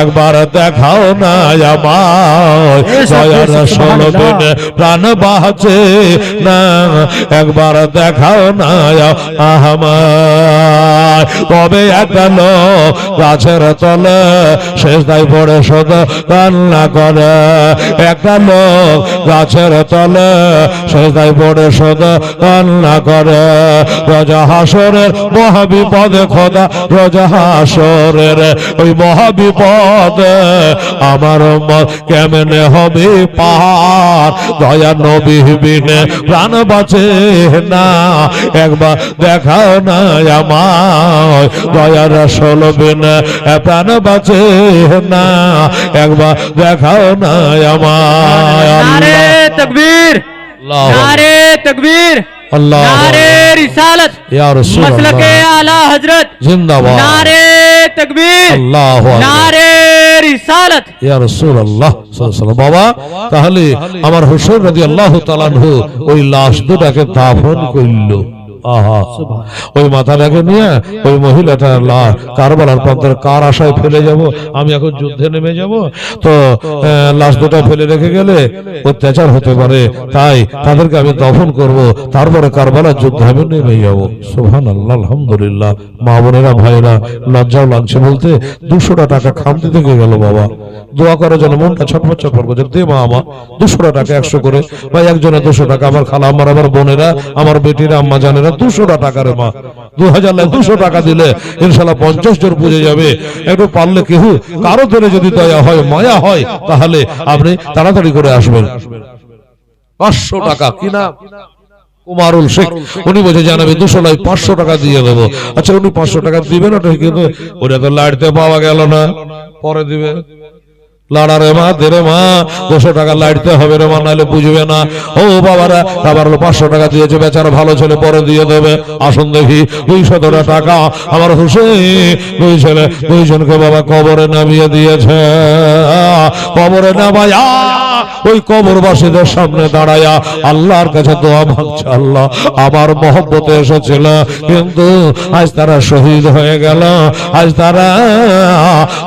একবার দেখাও না আমার, দয়া রাসূল বিন প্রাণ বাঁচে না, একবার দেখাও না আমার। তবে একটা লোক গাছের তলে সেজদায় পড়ে শুধু কান্না করে, একটা লোক গাছের তলে সেজদায় পড়ে শুধু কান্না করে। রোজা হাসরের মহাবিপদে খোদা, রোজা হাসরের ওই মহাবিপদে আমার উম্মত কেমনে হবে পার, দয়া নবী বিনে প্রাণ বাঁচে না, একবার দেখাও না আমায়, দয়া রাসূল বিনে প্রাণ বাঁচে না, একবার দেখাও না আমায়। নারে তাকবীর, নারে তাকবীর, নারে রিসালাত, ইয়া রাসূলুল্লাহ, মাসলাকে আলা হযরত জিন্দাবাদ, নারে তাকবীর, আল্লাহু আকবার, নারে রিসালাত, ইয়া রাসূলুল্লাহ সাল্লাল্লাহু আলাইহি ওয়াসাল্লাম। বাবা তাহলে আমার হোসেন রাদিয়াল্লাহু তাআলা আনহু ওই লাশ দুটাকে দাফন করল। আহা, ওই মাথাটাকে নিয়ে ওই মহিলাটা কারবালার প্রান্তের কার আশায় ফেলে যাব, আমি এখন যুদ্ধে নেমে যাব, তো লাশ দুটা ফেলে রেখে গেলে অত্যাচার হতে পারে, তাই তাদেরকে আমি দফন করব, তারপরে কারবালার যুদ্ধে আমি নেমে যাব। সুবহানাল্লাহ, আলহামদুলিল্লাহ। মা বোনেরা ভাইরা লজ্জাও লাগছে বলতে, 200 টাকা খামতি থেকে গেল। বাবা দোয়া করার জন্য মনটা ছটফট ছটফট করছে, দে মা আমার 200 টাকা 100 করে, ভাই একজনে 200 টাকা, আমার খালা আমার আবার বোনেরা আমার বেটিরা আম্মা জানেরা 200 টাকা রে মা, 2000 টাকা দিলে ইনশাআল্লাহ 50 জন বুঝে যাবে। একটু পারলে কেউ কারো ধরে যদি দয়া হয় মায়া হয় তাহলে আপনি তাড়াতাড়ি করে আসবেন। 500 টাকা কি না কুমারুল শেখ, উনি বলছে জানাবে 200 নয় 500 টাকা দিয়ে দেবো। আচ্ছা উনি 500 টাকা দিবেন, ওটা কিন্তু ওটা তো লাইটতে পাওয়া গেল না, পরে দিবে। লাড়ারে মা দেরে মা 200 টাকা লাইটতে হবে রে মা, নাহলে বুঝবে না। ও বাবারা আবার 500 টাকা দিয়েছে বেচারা, ভালো ছেলে পরে দিয়ে দেবে। আসুন দেখি 200 টাকা আমার হোসেন দুই ছেলে দুইজনকে বাবা কবরে নামিয়ে দিয়েছে। কবরে নামায়া ওই কবরবাসীদের সামনে দাঁড়ায়া আল্লাহর কাছে দোয়া মাগছে, আল্লাহ আমার মহব্বতে এসেছিল কিন্তু আজ তারা শহীদ হয়ে গেল, আজ তারা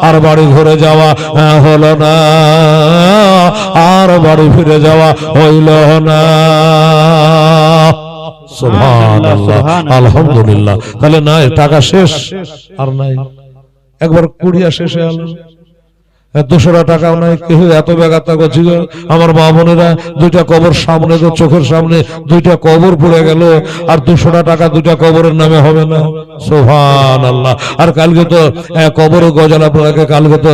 আর বাড়ি ঘুরে যাওয়া হলো না, আর বাড়ি ফিরে যাওয়া হইল না। সুবহানাল্লাহ, আলহামদুলিল্লাহ। তাহলে নাই টাকা শেষ আর নাই, একবার কুড়িয়া শেষে আলো 200 টাকাও নাই, কেউ এত বেগাতা করছিল। আমার মা বোনেরা দুইটা কবর সামনে, তো চোখের সামনে দুইটা কবর পড়ে গেল, আর 200 টাকা দুইটা কবরের নামে হবে না। সুবহানাল্লাহ। আর কালকে তো কবর গজাল আপনাকে কালকে তো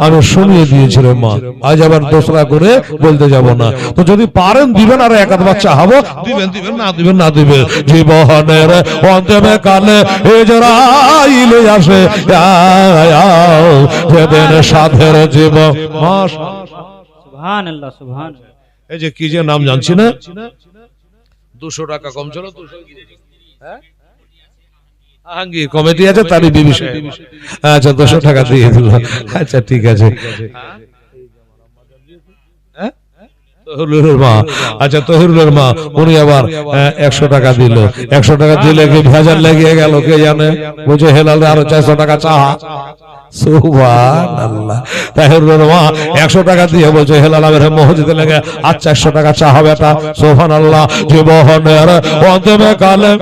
আমি শুনিয়ে দিয়েছিলাম মা, আজ আবার দোসরা করে বলতে যাব না। তো যদি পারেন দিবেন, আর এক আধ বাচ্চা হবো দিবেন, দিবেন না দিবেন না দিবেন। জীবনের অন্তিমে কালে ইজরাইল আসে, যেদিন সাধের জীবন। সুবহানাল্লাহ, সুবহানাল্লাহ। এই যে কি যে নাম জানছি না, 200 টাকা কম ছিল, 200 হ্যাঁ আহাঙ্গি কমিটি আছে তারই বিবি সাহেব। আচ্ছা 200 টাকা দিয়ে দিল। আচ্ছা ঠিক আছে। তহিরুলের মা, আচ্ছা তহিরুলের মা উনি আবার 100 টাকা দিল। 100 টাকা দিলে কি ভেজাল লেগে গেল কে জানে, বুঝে হেলালে আরো 400 টাকা চাহা। সুবহানাল্লাহ। তাহিরুলের মা 100 টাকা দিয়ে বলছে হেলাল আবার মসজিদে লেগে আচ্ছা 100 টাকা চাহা বেটা। সুবহানাল্লাহ। জীবনের অন্তমে কালে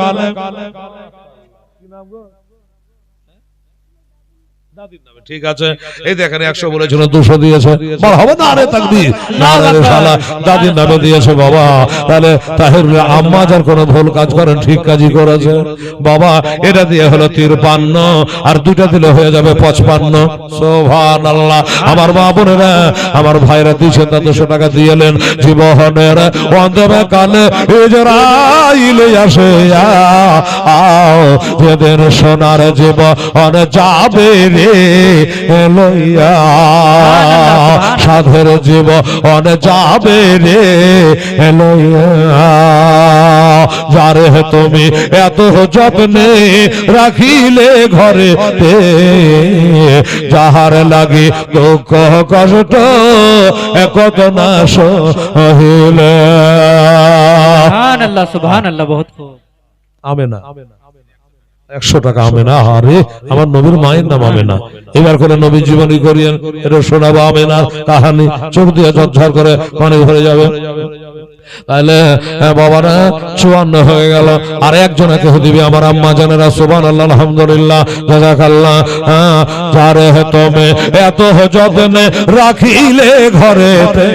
ঠিক আছে, এই দেখেন 100 বলেছিল 200 দিয়েছে। বল হবে না রে তাকবীর, না রে শালা দাদির নামে দিয়েছে বাবা। তাহলে তাহিরুল আম্মা যার কোনো ভুল কাজ করেন ঠিক কাজই করেছে বাবা। এটা দিয়ে হলো 53 আর দুটা দিলে হয়ে যাবে 55। সুবহানাল্লাহ। আমার মা বোনেরা আমার ভাইরা দিয়েছেন 200 টাকা দিয়েলেন। জীবনের অন্তমে কালে ইজরাইল আসে যেদিন সোনার জীবন যাবে রে লইয়া, সাধের জীবন যাবে রে লইয়া। যারে তুমি এত যত্নে রাখিলে ঘরে, যাহার লাগি দুঃখ কষ্ট কত না সহিলে। সুবহানাল্লাহ সুবহানাল্লাহ। বহুত খুব। আমেনা 100 টাকা আমেনা। আরে আমার নবীর মায়ের নাম আমেনা। এবার করে নবী জীবনী করিয়েন, এটা শোনাবো আমেনার কাহানি। চোখ দিয়ে ঝরঝর করে পানি ভরে যাবে। তাহলে বাবারা 54 হয়ে গেল। আর একজনকে দিবে আমার আম্মা জানেরা। সুবহানাল্লাহ আলহামদুলিল্লাহ জাযাকাল্লাহ। যারে তুমি এত যত্নে রাখিলে ঘরেতে,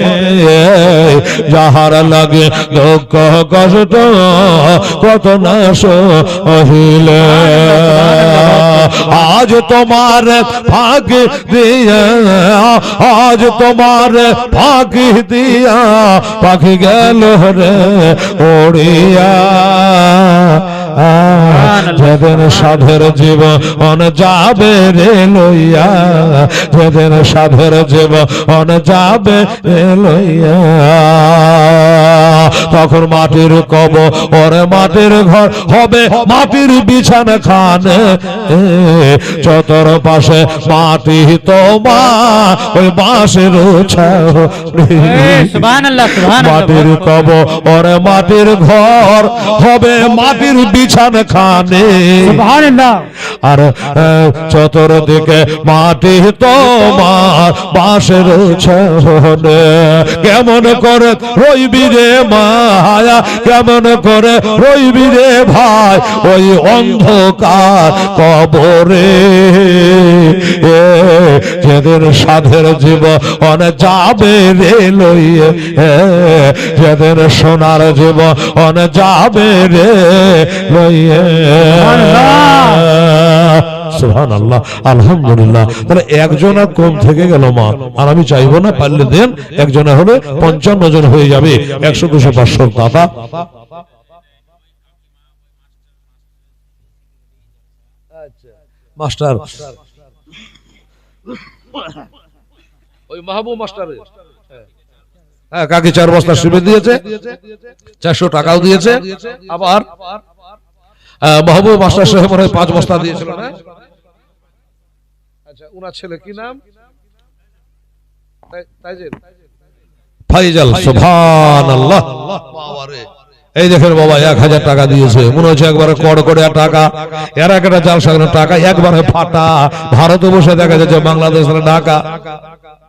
যাহার লাগে দুঃখ কষ্ট কত না সহিলে। আজ তোমার ভাগ দিয়া, আজ তোমার ভাগ দিয়া পাখি গেল রে ওড়িয়া। যেদিন সাধের জীবন যাবে রে লইয়া, যেদিন সাধের জীবন যাবে রে লইয়া। তখন মাটির কবর মাটির ঘর হবে, মাটির বিছানা খানে, চতর পাশে মাটি তোমার ওই বাঁশের সুবহানাল্লাহ সুবহানাল্লাহ। মাটির কবর মাটির ঘর হবে, মাটির বিছানা খানে। সুবহানাল্লাহ। আর চতুর্দিকে মাটি তোমার বাঁশের ছনে। কেমন করে রইবি রে মায়া, কেমন করে রইবি রে ভাই ওই অন্ধকার কবরে। যেদিন সাধের জীবন যাবে রে লইয়ে, যেদিন সোনার জীবন যাবে রে লইয়ে। সুবহানাল্লাহ আলহামদুলিল্লাহ। তাহলে একজন আর কম থেকে গেল মা। আর আমি চাইবো না, পারলে দেন একজনে হলে 55 জন হয়ে যাবে। 100 200 500 দাদা। মাস্টার ওই মাহবুব মাস্টার কাকে 4 বস্তা শিবে দিয়েছে, 400 টাকাও দিয়েছে। আবার মাহবুব মাস্টার সাহেব মনে হয় 5 বস্তা দিয়েছিল না? আচ্ছা উনার ছেলে কি নাম? ফাইজাল। সুবহানাল্লাহ। বাবারে এই দেখেন বাবা 1000 টাকা দিয়েছে। মনে হচ্ছে একবারে কড় করে টাকা। এর একটা জাল সাগরের টাকা একবারে ফাটা। ভারতে বসে দেখা যাচ্ছে বাংলাদেশ ঢাকা,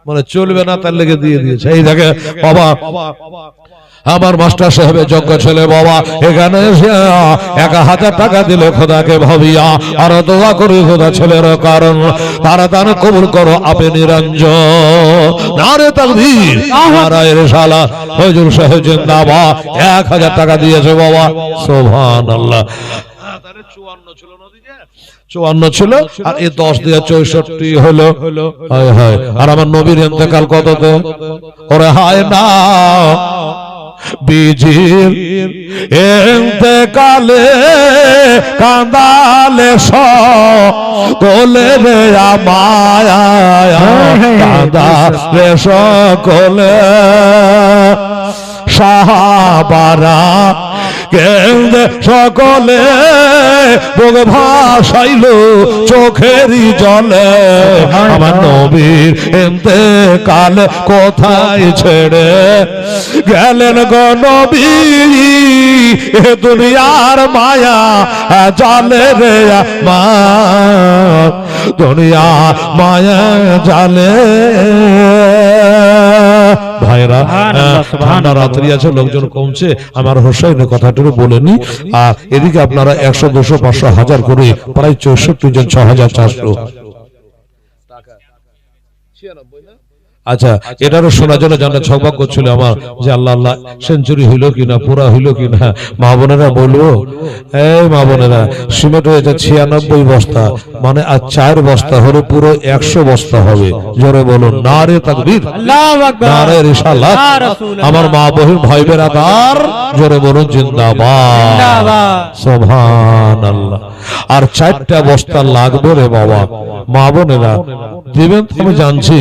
মানে চলবে না তার লেগে দিয়ে দিয়েছে। এই দেখে বাবা আমার মাস্টার সাহেবের যোগ্য ছেলে বাবা এখানে এসে 1000 টাকা দিল খোদাকে ভাবিয়া। আর দোয়া করি খোদা ছেলের কারণ তারা দান কবুল করো আপনি নিরঞ্জন। নারে তাকবীর, নারায়ে রিসালাত, হুজুর সাহেব জিন্দাবাদ। 1000 টাকা দিয়েছে বাবা। সুবহানাল্লাহ। 54 ছিল আর এই 10 দিয়ে 64 হলো। হায় হায়। আর আমার নবীর ইন্তেকাল কততে? ওরে হায় না বিজির ইন্তেকালে কান্দালে সকলে রে আমায়, কান্দালে সকলে। সাহাবারা কেন্দে সকলে বুক ভাসাইল চোখেরই জলে আমার নবীর ইন্তেকাল কোথায় ছেড়ে গেলেন গো নবী এ দুনিয়ার মায়া জালে রে মা দুনিয়া মায়া জালে ভাইরা ঠান্ডা রাত্রি আছে লোকজন কমছে আমার হোসাইনের কথাটুকু বলেনি আর এদিকে আপনারা 100 200 500 1000 করে প্রায় 64 জন 6400 আচ্ছা এটারও শোনার জন্য জানতে সৌভাগ্য ছিল আমার যে আল্লাহ আল্লাহ সেঞ্চুরি হইল কিনা পুরা হইল কিনা মা বোনেরা বলবো এই মা বোনেরা সিমেন্ট হয়েছে 96 বস্তা মানে আর 4 বস্তা হলে পুরো 100 বস্তা হবে জোরে বলুন নারে তাকবীর আল্লাহু আকবার নারে রিসালাত ইয়া রাসূলুল্লাহ আমার মা বহিন ভাই বেরাদার জোরে বলুন জিন্দাবাদ জিন্দাবাদ সুবহানাল্লাহ আর 4টা বস্তা লাগবে রে বাবা মা বোনেরা দিবেন আমি জানছি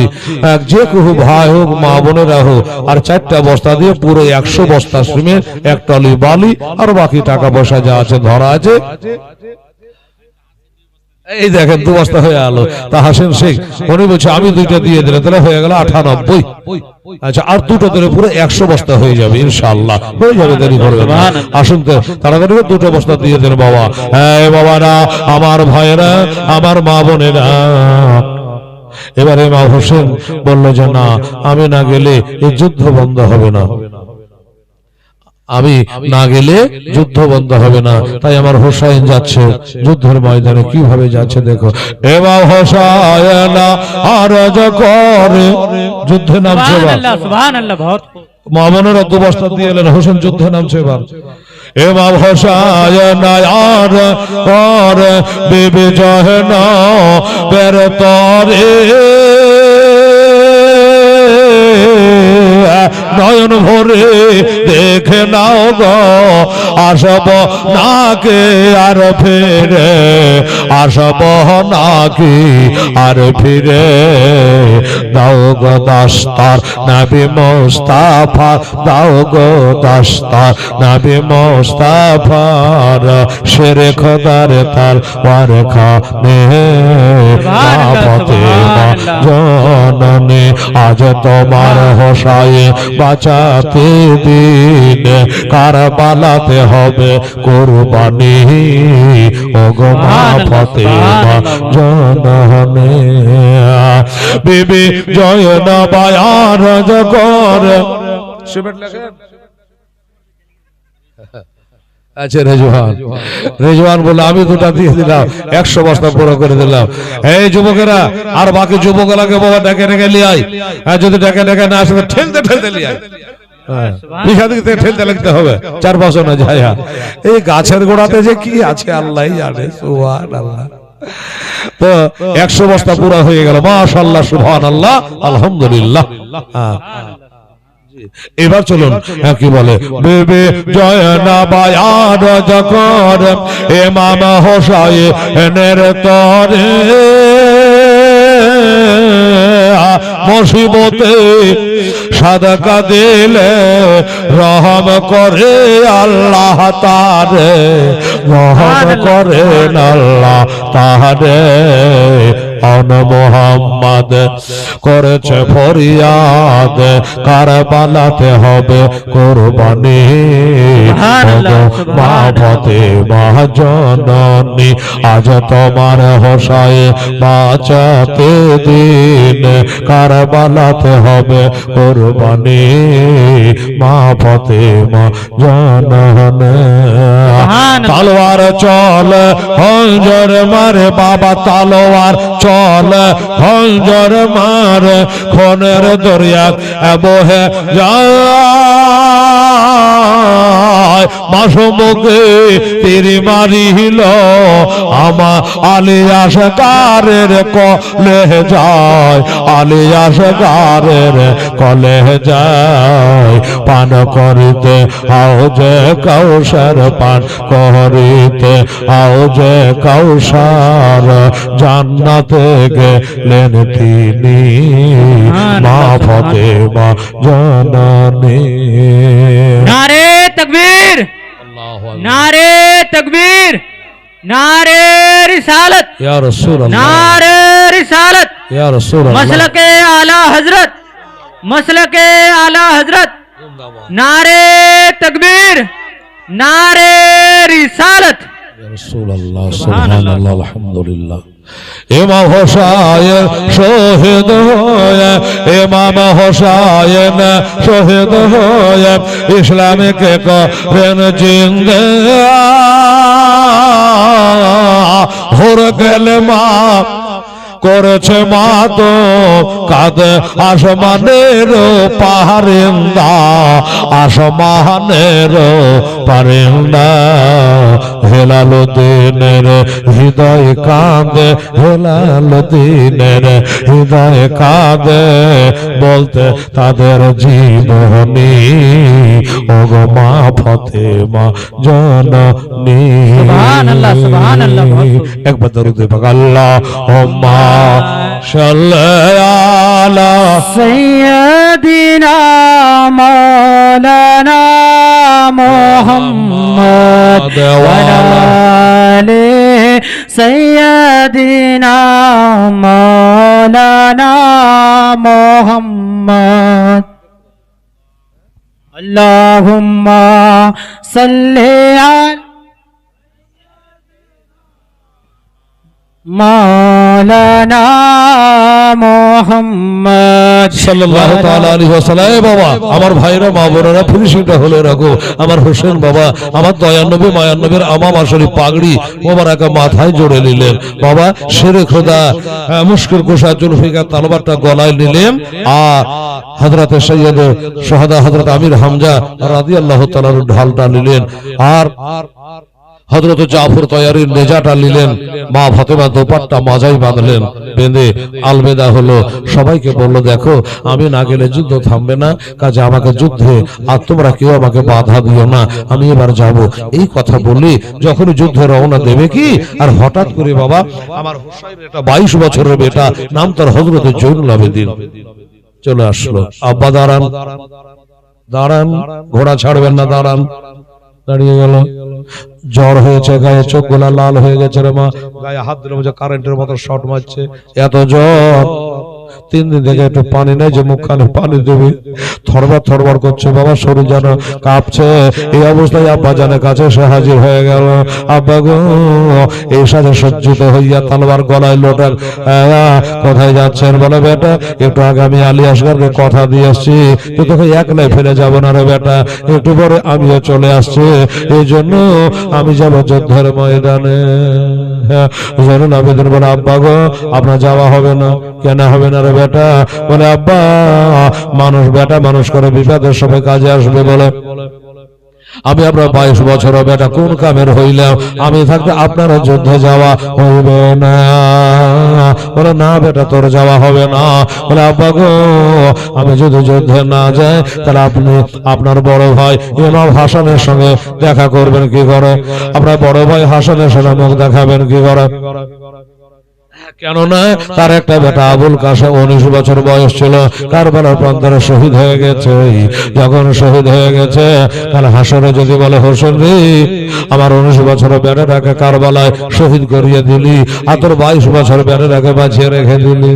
যে কেউ ভাই হোক মা বোনেরা হোক আর 4টা বস্তা দিয়ে পুরো 100 বস্তা সিমেন্ট এক টলি বালি আর বাকি টাকা পয়সা যা আছে ধরা আছে এই দেখেন 2 বস্তা হয়ে গেল তা হাসেন শেখ উনি বলছে আমি 2টা দিয়ে দিলে তাহলে হয়ে গেল 98 আচ্ছা আর 2টা দিলে পুরো 100 বস্তা হয়ে যাবে ইনশাআল্লাহ হয়ে যাবে দেরি করবেন না আসুন তো তাড়াতাড়ি 2টা বস্তা দিয়ে দেন বাবা এই বাবারা আমার ভাইয়েরা আমার মা বোনেরা এবারে মা হোসেন বলল যে না আমি না গেলে এই যুদ্ধ বন্ধ হবে না আমি না গেলে যুদ্ধ বন্ধ হবে না তাই আমার হোসাইন যাচ্ছে যুদ্ধের ময়দানে কিভাবে যাচ্ছে দেখো এবার হোসাইন আরজ করে যুদ্ধে নামছে সুবহানাল্লাহ সুবহানাল্লাহ বহুত মা বোনেরা 2 বস্তা দিয়ে এলেন হোসেন যুদ্ধে নামছে এবার এবার হোসাইন আর আর বিবি জাহানা বের তরে নয়ন ভরে দেখে নাও গো আসব নাকে আর ফিরে আসব নাকি আর ফিরে দাও গো দাস্তার নবী মুস্তাফা দাও গো দাস্তার নবী মুস্তাফার শেরে খোদার তার ওয়ার খানে ফাতেমা জননী আজ তোমার হোসাইন বাঁচাতে দিন কারবালাতে হবে কুরবানি ও গো মা ফাতেমা জননী বিবি জয়নব আরজ করে সিমেন্ট লেখেন আচ্ছা রেজওয়ান বলে আমি 2টা দিয়ে দিলাম 100 বস্তা পুরো করে দিলাম এই যুবকেরা আর বাকি যুবকগুলোকে বাবা ডেকে ডেকে নিয়ে আয় আর যদি ডেকে ডেকে না আসে ঠেলতে ঠেলতে নিয়ে আয় ঠেলতে লাগতে হবে 4-5 না যায় এই গাছের গোড়াতে যে কি আছে আল্লাহ জানে সুবহানাল্লাহ তো 100 বস্তা পুরো হয়ে গেল মাশাআল্লাহ সুবহানাল্লাহ আলহামদুলিল্লাহ এবার চলুন কি বলে বেবে জয়নব আরজ করে ইমাম হোসাইনের তরে মুসিবতে সাদাকা দিলে রহম করে আল্লাহ তারে রহম করেন আল্লাহ তারে অন মোহাম্মদ করেছে ফরিয়াদ কারবালাতে হবে কুরবানি মা ফাতেমা জননী আজ তোমার হোসাইন বাঁচাতে দিন কারবালাতে হবে কুরবানি মা ফাতেমা জননী তলোয়ার চল খঞ্জর মারে বাবা তলোয়ার চল খঞ্জর মার খনের দরিয়া বহে যায় মাসমুখে তীর মারিল আমা আলিয়া সকারের কলে যায় আলিয়া সকারের কলে যায় পান করিতে আও যে কৌশর পান করিতে আও যে কৌশর জান্নাতে গেলেন তিনি মা ফাতেমা জননী নারে তাকবীর नारे तकबीर, नारे रिसालत, या रसूल अल्लाह, नारे रिसालत, या रसूल अल्लाह, मसलके आला हजरत, मसलके आला हजरत, नारे तकबीर, नारे रिसालत। या रसूल अल्लाह, सुभान अल्लाह, अल्हम्दुलिल्लाह। इमाम हुसैन शहीद होए, इमाम हुसैन शहीद होए, इस्लाम के करें जिंदा होर कलमा করেছে মা তো কাঁদে আসমানের পারিন্দা, আসমানের পারিন্দা। হেলাল দিনের হৃদয় কাঁদে, হেলাল দিনের হৃদয় কাঁদে, বলতে তাদের জীবনী ওগো মা ফাতেমা জননী। সুবহানাল্লাহ, সুবহানাল্লাহ। একবার দরুদ পাক আল্লাহুম্মা সাল্লি আলা सैयदिना मौलाना मोहम्मद वाले सैयदिना मौलाना मोहम्मद। अल्लाहुम्मा सल्ले अला मौलाना मोहम्मद সাল্লাল্লাহু তাআলা আলাইহি ওয়াসাল্লাম। এ বাবা, আমার ভাইরা মা বোনেরা ফিনিশিংটা হলে রাখো। আমার হোসেন বাবা, আমার দয়ার নবী মায়ার নবীর আমামা শরীফ পাগড়ি মোবারকা মাথায় জড়ে নিলেন। বাবা শেরে খোদা মুশকিল কুশা জুলফিকার তলবারটা গলায় নিলেন, আর হযরতে সৈয়দ শুহাদা হযরত আমির হামজা রাদিয়াল্লাহু তাআলার ঢালটা নিলেন, আর হযরত জাফর তয়ারির নেজাটা নিলেন। মা ফাতেমা দোপাট্টা মাজায় বাঁধলেন, বেঁধে আলবেদা হলো। সবাইকে বললো, দেখো আমি না গেলে যুদ্ধ থামবে না, কাজে আমাকে যুদ্ধে আর তোমরা কেউ আমাকে বাধা দিও না, আমি এবার যাব। এই কথা বললি যখনই যুদ্ধে রওনা দেবে কি, আর হঠাৎ করে বাবা আমার হুসাইনের একটা 22 বছরের বেটা, নাম তার হযরত জৈনুল আবেদিন, চলে আসলো। আব্বা দাঁড়ান, দাঁড়ান, ঘোড়া ছাড়বেন না, দাঁড়ান। দাঁড়িয়ে গেল। জ্বর হয়েছে, গায়ে চোখ গোলা লাল হয়ে গেছে রে মা, গায়ে হাত দিলে বুঝে কারেন্টের মতো শর্ট মারছে, এত জ্বর। 3 দিন থেকে একটু পানি নেই যে মুখখানে পানি দেবে, থরবার থরবার করছে বাবা, শরীর যেন কাঁপছে। এই অবস্থায় আব্বা জানের কাছে সে হাজির হয়ে গেল। আব্বা গো, এই সাথে সজ্জিত হইয়া তলোয়ার গলায় লোটার, কোথায় যাচ্ছেন? বলে, বেটা একটু আগে আমি আলী আসগরকে কথা দিয়ে আসছি, তো তোকে একলাই ফেলে যাব না রে বেটা, একটু পরে আমিও চলে আসছি, এই জন্য আমি যাব যুদ্ধের ময়দানে। জৈনুল আবেদিন বলে, আব্বা গো আপনার যাওয়া হবে না। কেন হবে না রে বেটা? বলে, আব্বা মানুষ বেটা মানুষ করে বিপদের সময় কাজে আসবে। বলে, আমি আপনার 22 বছর বেটা কোন কামের হইলাম, আমি থাকতে আপনার যুদ্ধে যাওয়া হইবে না। বলে, না বেটা তোর যাওয়া হবে না। বলে, আব্বা গো আমি যদি যুদ্ধে না যাই, তাহলে আপনি আপনার বড় ভাই ইমাম হাসানের সঙ্গে দেখা করবেন কি করে? আপনার বড় ভাই হাসানের সঙ্গে মুখ দেখাবেন কি করে? কেননা তার একটা বেটা আবুল কাসেম 19 বছর বয়স ছিল, কারবালার প্রান্তরে শহীদ হয়ে গেছে। যখন শহীদ হয়ে গেছে, তাহলে হাসরে যদি বলে, হোসেন রে আমার 19 বছরের বেটাটাকে কারবালায় শহীদ করিয়ে দিলি, আর তোর 22 বছর বেটাটাকে বাঁচিয়ে রেখে দিলি,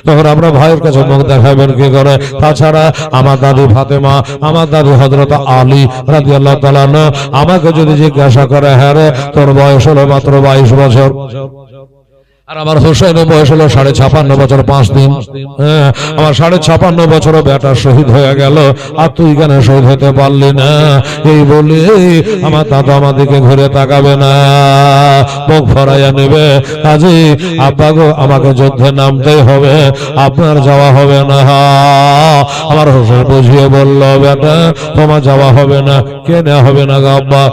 তখন আমরা ভাইয়ের কাছে মুখ দেখাবেন কি করে? তাছাড়া আমার দাদি ফাতেমা, আমার দাদি হযরত আলী রাদিয়াল্লাহু তাআলা আমাকে যদি জিজ্ঞাসা করে, হ্যাঁ রে তোর বয়স হলো মাত্র 22 বছর, আর আমার হোসেনের বয়স হলো 56 বছর 5 দিন, আমার 56 বছর বেটা শহীদ হয়ে গেল, আর তুই কেন শহীদ হতে পারলি না? এই বলে আমার দাদা আমাদেরকে ঘুরে তাকাবে না, মুখ ফরাইয়া নেবে। কাজে আব্বা গো আমাকে যুদ্ধে নামতেই হবে, আপনার যাওয়া হবে না। আমার হোসেন বুঝিয়ে বলল, বেটা তোমার যাওয়া হবে না। কেন হবে না গো আব্বা?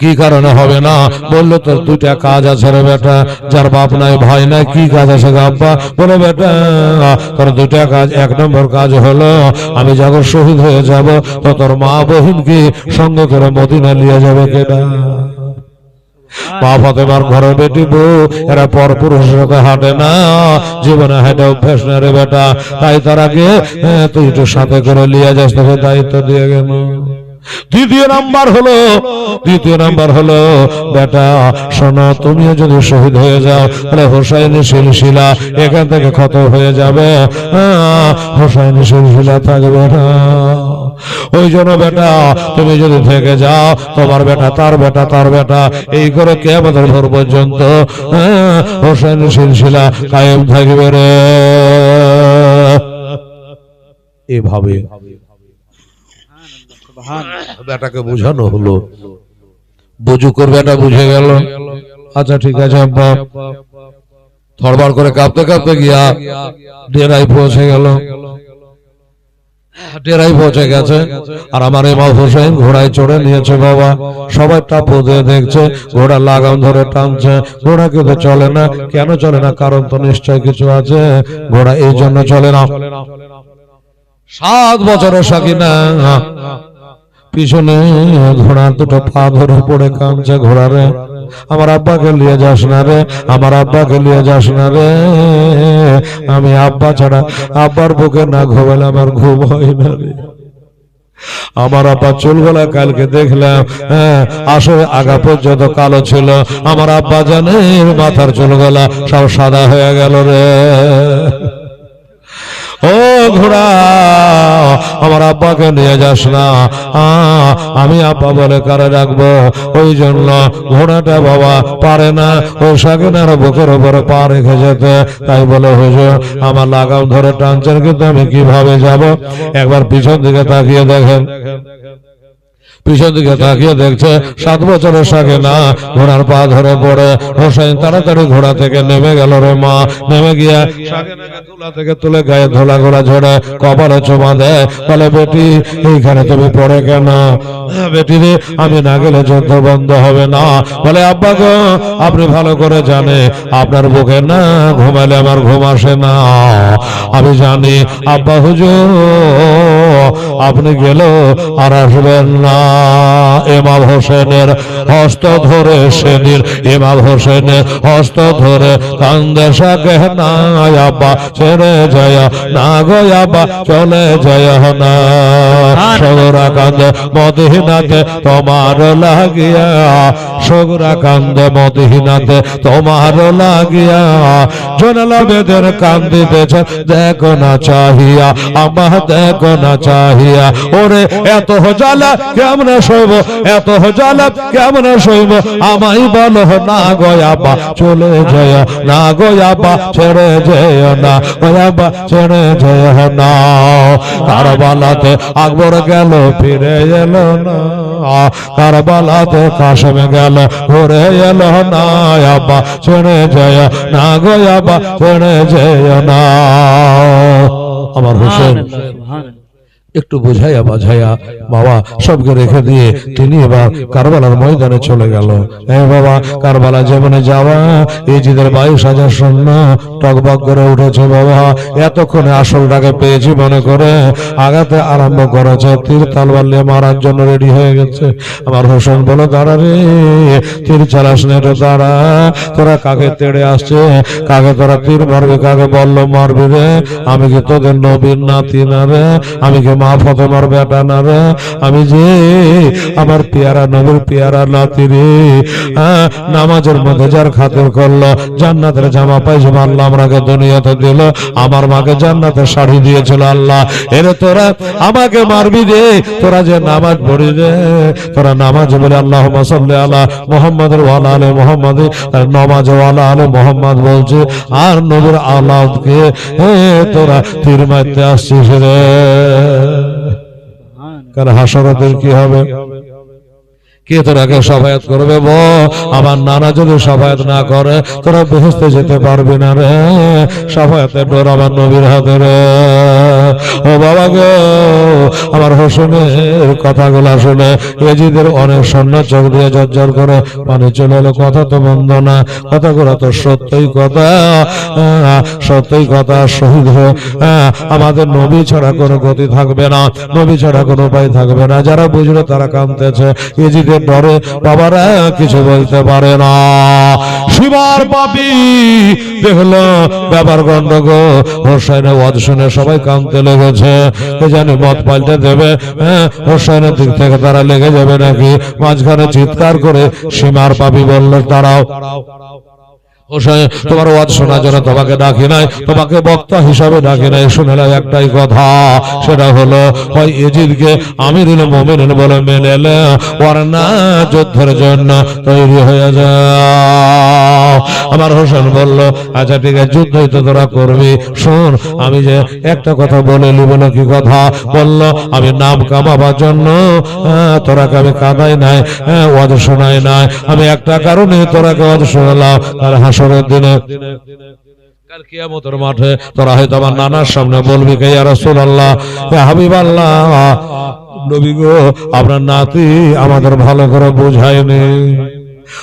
কি কারণে হবে না? বললো, তোর 2টা কাজ আছে রে বেটা, যার বাপ নাই ভাই নাই। কি কাজ আছে গো আব্বা? বলে, বেটা তোর 2টা কাজ। 1 নম্বর কাজ হলো, আমি যখন শহীদ হয়ে যাব, তো তোর মা বহিনকে সঙ্গে করে মদিনা নিয়ে যাবে কেডা? মা ফাতেমার ঘরে বেটি বউ, এরা পর পুরুষের সাথে হাঁটে না, জীবনে হাঁটে অভ্যাস না রে বেটা। তাই তার আগে তুই একটু সাথে করে নিয়ে যাস, তোকে দায়িত্ব দিয়ে গেল। দ্বিতীয় নাম্বার হলো বেটা শোনো, তুমিও যদি শহীদ হয়ে যাও তাহলে হোসাইনি সিলসিলা এখান থেকে খতম হয়ে যাবে, হোসাইনি সিলসিলা থাকবে না। ওই জন্য বেটা তুমি যদি থেকে যাও, তোমার বেটা তার বেটা তার বেটা এই করে কিয়ামতের ভোর পর্যন্ত হোসাইনি সিলসিলা কায়েম থাকবে রে। এভাবে বেটাকে বোঝানো হলো, বুঝু করে বেটা বুঝে গেল। আচ্ছা ঠিক আছে আব্বা, থরবার করে কাঁপতে কাঁপতে গিয়া ডেরায় পৌঁছে গেল। ডেরাই পৌঁছে গেছে আর আমার ইমাম হোসেন ঘোড়ায় চড়ে নিয়েছে বাবা। সবাই টাপু দিয়ে দেখছে, ঘোড়া লাগাম ধরে টানছে, ঘোড়া কিন্তু চলে না। কেন চলে না? কারণ তো নিশ্চয় কিছু আছে। ঘোড়া এই জন্য চলে না, 7 বছরের সাকিনা পিছনে ঘোড়ার দুটো পা ধরে পড়ে কাঁদছে, ঘোড়ারে আমার আব্বাকে নিয়ে যাস না রে, আমার আব্বাকে নিয়ে যাস না রে, আমি আব্বা ছাড়া আব্বার বুকে না ঘুমালে আমার ঘুম হয় না রে। আমার আব্বা চুলগুলা কালকে দেখলাম আসলে আগা পর্যন্ত কালো ছিল, আমার আব্বা জানে মাথার চুলগুলা সব সাদা হয়ে গেল রে। ও ঘোড়া, আমার আব্বাকে নিয়ে যাস না, আমি আব্বা বলে কারে রাখবো? ওই জন্য ঘোড়াটা বাবা পারে না ওই সাকিনার বুকের উপরে পা রেখে যেতে। তাই বলে হুজুর আমার লাগাম ধরে টানছেন, কিন্তু আমি কিভাবে যাব? একবার পিছন দিকে তাকিয়ে দেখেন, পিছন দিকে তাকিয়ে দেখছে 7 বছরের সাকিনা ঘোড়ার পা ধরে পড়ে। হোসেন তাড়াতাড়ি ঘোড়া থেকে নেমে গেল রে মা। নেমে গিয়া সাকিনাকে তুলা থেকে তুলে গায়ে ধোলা গোলা ঝরে কপালে চুমা দেয়, বলে বেটি এইখানে তুমি পড়ে কেন? বেটি রে আমি না গেলে যুদ্ধ বন্ধ হবে না। বলে আব্বা গো আপনি ভালো করে জানে আপনার বুকে না ঘুমালে আমার ঘুম আসে না। আমি জানি আব্বা হুজুর আপনি গেলেও আর আসবেন না। ইমাম হোসেনের হস্ত ধরে সেদিন ইমাম হোসেনের হস্ত ধরে কান্দে সাকে না আব্বা ছেড়ে যায় না গো আব্বা চলে যায় না। সগরা কান্দে মদিনাতে তোমার লাগিয়া, সগরা কান্দে মদিনাতে তোমার লাগিয়া, জোনালা বেদের কান্দিতেছে দেখো না চাহিয়া, আম্মা দেখো না চাহিয়া। ওরে এত জ্বালা কেমন সইব, এত জ্বালা কেমন সইব, আমায় বলো না গয়াবা চলে যায় না গয়াবা ছেড়ে যায় না গয়াবা ছেড়ে যায় না। কারবালাতে আকবর গেল ফিরে এলো না, কারবালাতে কাশেম গেল ঘুরে এলো না, আব্বা ছেড়ে যায় না গয়াবা ছেড়ে যায় না। আমার হোসেন একটু বোঝাইয়া বাঝাইয়া বাবা সবকে রেখে দিয়ে তিনি এবার কারবালার ময়দানে চলে গেল। বাবা কারবালা যেমনে যাওয়া এই জিদের 22,000 সৈন্য টকবক করে উঠেছে বাবা। এতক্ষণে আসলটাকে পেয়েছি মনে করে আগাতে আরম্ভ করেছে, তীর তালবার নিয়ে মারার জন্য রেডি হয়ে গেছে। আমার হোসেন বলো দাঁড়া রে, তীর চালাস না রে দাঁড়া, তোরা কাকে তেড়ে আসছে, কাকে তোরা তীর মারবি, কাকে বলল মারবি রে? আমি কি তোদের নবীর নাতি না রে? আমি কি মা ফাতেমার বেটা না রে? আমি যে আমার পেয়ারা নবীর পেয়ারা নাতি রে। নামাজের মধ্যে যার খাতির করলো, জান্নাতের জামা পায়জামা আল্লাহ আমাকে দুনিয়াতে দিল, আমার মাকে জান্নাতের শাড়ি দিয়েছিল আল্লাহ। এরে তোরা আমাকে মারবি রে? তোরা যে নামাজ পড়ি রে, তোরা নামাজ বলে আল্লাহুম্মা সাল্লি আলা মুহাম্মাদের ওয়া আলা আলি মুহাম্মাদ, নামাজ ওয়া আলা আলি মুহাম্মাদ বলছে, আর নবীর আওলাদকে তোরা তীর মারতে আসছিস রে। কারণ হাসরাতের কি হবে? কে তোরাকে সফায়াত করবে? আমার নানা যদি সফায়াত না করে তোরা বেহেশতে যেতে পারবি না রে। সফায়াতের ডোর আমার নবীর হাতে রে। ও বাবা গো, আমার হোসেনের কথাগুলো শুনে এজিদের অনেক সৈন্য চোখ দিয়ে ঝরঝর করে পানি চলে এলো। কথা তো মন্দ না, কথাগুলো তো সত্যই কথা, সত্যই কথা। শহীদ হয়ে আমাদের নবী ছাড়া কোনো গতি থাকবে না, নবী ছাড়া কোনো উপায় থাকবে না। যারা বুঝলো তারা কাঁদতেছে। এজিদের ইজ্জতের ডরে বাবারা কিছু বলতে পারে না। শিবার পাপী দেখলো ব্যাপার গন্ডগোল, হোসেনের ওয়াজ শুনে সবাই কাঁদতে লেগেছে, কে জানে মত পাল্টে দেবে, হোসেনের দিক থেকে তারা লেগে যাবে নাকি। মাঝখানে চিৎকার করে সীমার পাপী বলল, দাঁড়াও হোসেন, তোমার ওয়াজ শোনার জন্য তোমাকে ডাকি নাই, তোমাকে বক্তা হিসাবে ডাকি নাই, শুনে নাও একটাই কথা, সেটা হলো হয় ইজিদকে আমিরুল মুমিনিন বলে মেনে নে, ওয়ারনা যুদ্ধের জন্য তৈরি হয়ে যাও। আমার হোসেন বলল, আচ্ছা ঠিক আছে, যুদ্ধই তো তোরা করবি, শোন আমি যে একটা কথা বলে নি। বলো কি কথা? বলল, আমি নাম কামাবার জন্য তোরাকে আমি কাঁদাই নাই, ওয়াজ শোনাই নাই, আমি একটা কারণে তোরাকে ওয়াজ শোনালাম, আর হাসরের দিনে কাল কিয়ামতের মাঠে তোরা হয়তো আমার নানার সামনে বলবি, কে ইয়া রাসূলুল্লাহ, ইয়া হাবিবাল্লাহ, নবী গো আপনার নাতি আমাদের ভালো করে বোঝায়নি,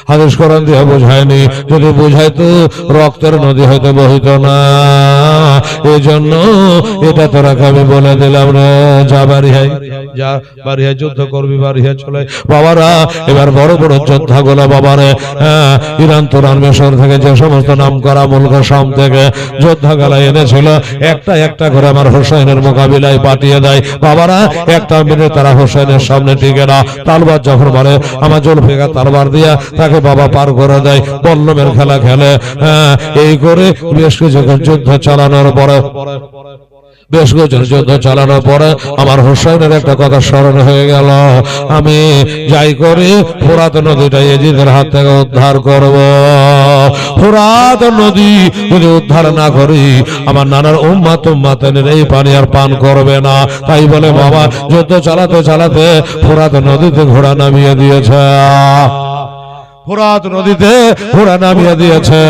হাদিস কোরআন দিয়ে বোঝায়নি, যদি বোঝাইতো রক্তের নদী হয়তো বহিত না, এই জন্য এটা তোরাকে আমি বলে দিলাম রে, যা বাড়ি হয়, যা বাড়ি হয়, যুদ্ধ করবি, বাড়ি হয় চলে। বাবারা এবার বড় বড় যোদ্ধা গুলো বাবারে ইরান তুরান মিশর থেকে যে সমস্ত নাম করা মুলক শাম থেকে যোদ্ধা গালা এনেছিল, একটা একটা করে আমার হোসেনের মোকাবিলায় পাঠিয়ে দেয়। বাবারা একটা মিনিট তারা হোসেনের সামনে টিকে না, তালবার যখন মারে আমার জুলফিকার তালবার দিয়া তাকে বাবা পার করে দেয়, বল্লমের খেলা খেলে। এই করে বেশ কিছুক্ষণ যুদ্ধ চালানোর পরে বেশ কিছু যুদ্ধ চালানোর পরে আমার হোসেনের একটা কথা স্মরণ হয়ে গেল, আমি যাই করি ফোরাত নদীটা ইজিদের হাত থেকে উদ্ধার করব। ফোরাত নদী যদি উদ্ধার না করি আমার নানার উম্মাতের এই পানি আর পান করবে না। তাই বলে বাবা যুদ্ধ চালাতে চালাতে ফোরাত নদীতে ঘোড়া নামিয়ে দিয়েছে, ফোরাত নদীতে ঘোড়া নামিয়ে দিয়েছে।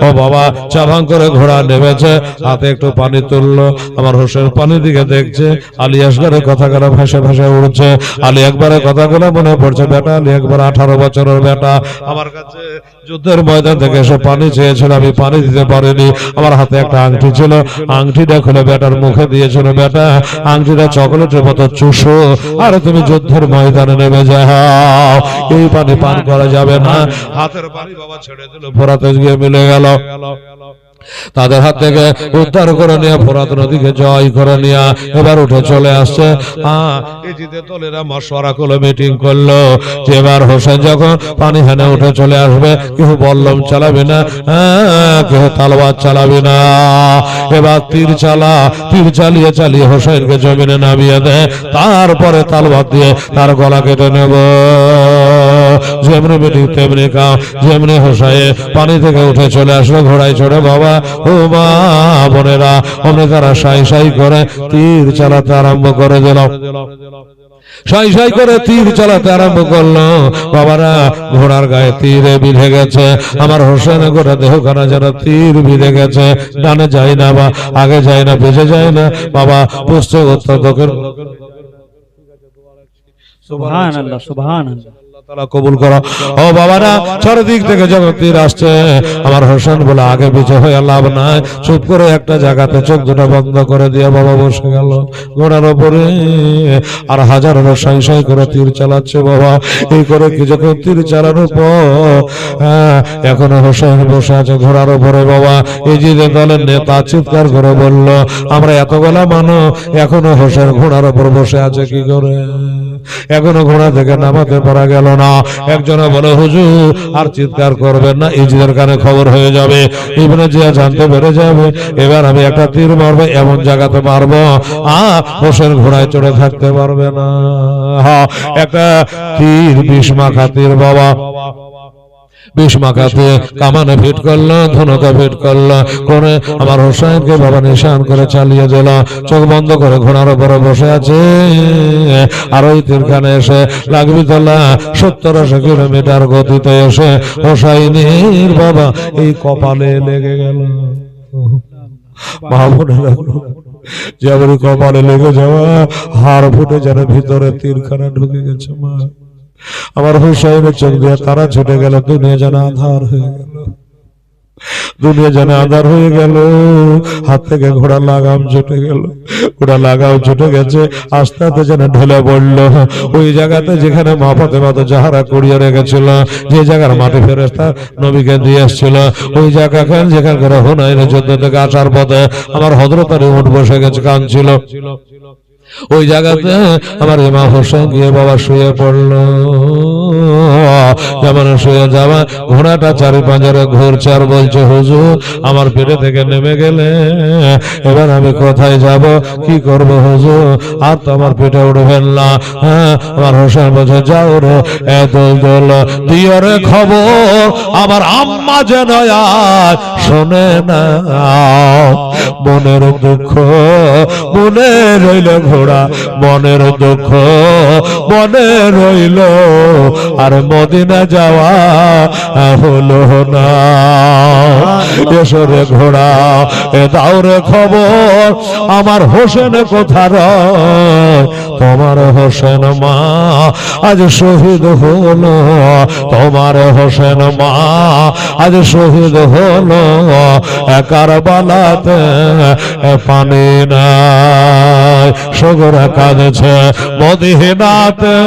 ও বাবা চাভাং করে ঘোড়া নেমেছে, হাতে একটু পানি তুললো, আমার হোসেন পানির দিকে দেখছে, আলী আসগরের কথাগুলো ভাসে ভাসে উড়ছে, আলী একবারের কথাগুলো মনে পড়ছে, বেটা আলী একবার 18 বছরের বেটা আমার কাছে যুদ্ধের ময়দান থেকে এসে পানি চেয়েছিল, আমি পানি দিতে পারিনি, আমার হাতে একটা আংটি ছিল, আংটিটা খুলে বেটার মুখে দিয়েছিল, বেটা আংটিটা চকলেটের মতো চুষো, আর তুমি যুদ্ধের ময়দানে নেমে যাও, এই পানি পান করা যাবে না। হাতের পানি বাবা ছেড়ে দিল, ফোরাতে গিয়ে মিলে গেল। তাদের হাত থেকে উদ্ধার করে নিয়ে ফোরাত নদীকে জয় করে নিয়ে এবার উঠে চলে আসছে। ইজিদের দলেরা মশওয়ারা করলো, মিটিং করলো যে এবার হোসেন যখন পানি হেনে উঠে চলে আসবে, কেউ বল্লম চালাবে না, কেউ তালবাদ চালাবে না, এবার তীর চালিয়ে চালিয়ে হোসেনকে জমিনে নামিয়ে দেয়, তারপরে তালবাদ দিয়ে তার গলা কেটে নেব। যেমনি মিটিং তেমনি কাম, যেমনি হোসেন পানি থেকে উঠে চলে আসলো ঘোড়ায় চড়ে, বাবা ও মা বোনেরা অমনি তারা সাই সাই করে তীর চালাতে আরম্ভ করে দিল, সাই সাই করে তীর চালাতে আরম্ভ করলো। বাবারা ঘোড়ার গায়ে তীরে বিঁধে গেছে, আমার হোসেন গোটা দেহখানা যেন তীর বিঁধে গেছে, ডানে যায় না বা আগে যায় না, পিছে যায় না। বাবা পুষ্ট উত্তর সুবহানাল্লাহ সুবহানাল্লাহ, কবুল করো। ও বাবারা চারিদিক থেকে যখন তীর আসছে, আমার হোসেন বলে আগে পিছে হয়ে লাভ নাই, চুপ করে একটা জায়গাতে চোখ দুটো বন্ধ করে দিয়ে বাবা বসে গেল ঘোড়ার উপরে, আর হাজারো সাই সাই করে তীর চালাচ্ছে। বাবা এই করে কি যখন তীর চালানোর পর এখনো হোসেন বসে আছে ঘোড়ার উপরে। বাবা এই যে দলের নেতা চিৎকার করে বলল, আমরা এতগুলা মানুষ এখনো হোসেন ঘোড়ার উপর বসে আছে কি করে, এখনো ঘোড়া থেকে নামাতে পারা গেল না। একজনে বলে, হুজুর আর চিৎকার করবেন না, ইজিদের কানে খবর হয়ে যাবে, ইবনে জিয়া জানতে পেরে যাবে, এবার আমি একটা তীর মারবো, এমন জায়গাতে মারবো হোসেন ঘোড়ায় চড়ে থাকতে পারবে না। একটা তীর বিষ মাখা তীর বাবা, বিষ মাখাতে কামানে ফিট করলো, ধনুকে ফিট করলো করে আমার হোসেনকে বাবা নিশান করে চালিয়ে দিল। চোখ বন্ধ করে ঘোড়ার উপরে বসে আছে, আর ওই তীরখানে এসে লাগবি তোলা 70-80 কিলোমিটার গতিতে এসে হোসাইনের বাবা এই কপালে লেগে গেল। মাহবুবেরা যেমন কপালে লেগে যাওয়া, হাড় ফুটে যেন ভিতরে তীরখানা ঢুকে গেছে। মা আমার হোসেনের চোখ দিয়ে তারা ছুটে গেল, দুনিয়া যেন আধার হয়ে গেল। দুনিয়া যেন আঁধার হয়ে গেল, হাত থেকে ঘোড়া লাগাম ছুটে গেল, ঘোড়া লাগাম ছুটে গেছে, আস্তে আস্তে যেন ঢেলে পড়লো ওই জায়গাতে যেখানে মা ফাতেমা তো যাহারা কুড়িয়ে রেখেছিল, যে জায়গার মাটি ফেরেশতা নবীকে দিয়ে এসেছিল, ওই জায়গাকে যেখানকার হুনাইনের যুদ্ধ থেকে আসার পথে আমার হযরত আলী উঠ বসে গেছে, কাঁদছিল। ওই জায়গাতে আমার ইমাম হোসেন গিয়ে বাবা শুয়ে পড়লো। যেমন শুয়ে যাওয়া ঘোড়াটা চারি পাঁজরে ঘুরছে আর বলছে, হুজুর আমার পেটে থেকে নেমে গেলে এবার আমি কোথায় যাব, কি করব হুজুর, আর তো আমার পেটে উঠবেন না। হ্যাঁ, আমার হোসেন বলছে, যাও রে দোল দোল দিও রে খবর, আমার আম্মা যেন আর শোনে না, মনের দুঃখ মনে রইল ঘোড়া, মনের দুঃখ মনে রইল, আর মদিনা যাওয়া হলো না। এসো রে ঘোড়া এ দাও রে খবর, আমার হোসেন কোথা রয়, তোমার হোসেন মা আজ শহীদ হলো, তোমার হোসেন মা আজ শহীদ হলো, কারবালাতে পানি নাই, সগরা কাঁদছে মদিনাতে,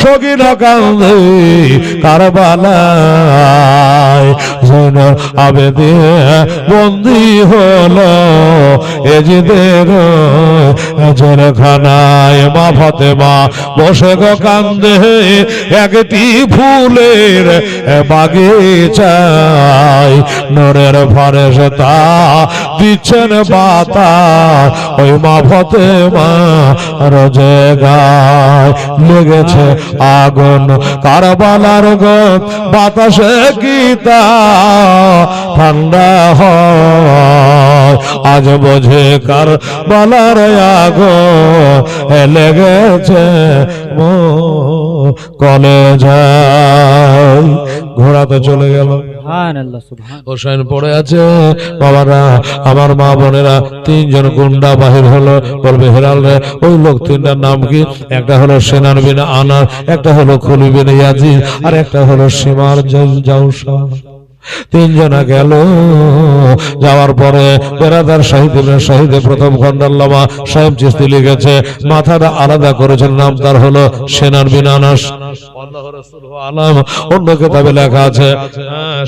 সগীরা কাঁদে কারবালায়, জৈনুল আবেদিন বন্দী হলো এজিদের জেলখানায়। মা ফাতেমা বসে গো কান্দে একটি ফুলের বাগিচায়, নূরের ফেরেশতা দিচ্ছেন বাতাস, ওই মা ফাতেমা রোজে গায়, লেগেছে আগুন কারবালার গো, বাতাসে গীতা ঠান্ডা হয়, আজ বোঝে কারবালার আগুন লেগেছে কলেজায়। ঘোড়া তো চলে গেল, সুবহানাল্লাহ সুবহান। হোসেন পড়ে আছে। বাবারা, আমার মা বোনেরা, তিনজন গুন্ডা বাহির হলো, বলবে হেরাল রে ওই লোক তিনটার নাম কি? একটা হলো সেনান বিন আনার, একটা হলো খলিল বিন ইয়াজিদ, আর একটা হলো সিমার জাউসা। তিনজনা গেল, যাওয়ার পরে বেরাদার শাহিদে প্রথম খন্ডাল্লামা সাহেব চিস্তি লিখেছে, মাথাটা আলাদা করেছেন, নাম তার হলো সেনান বিন আনাস। অন্য কিতাবে লেখা আছে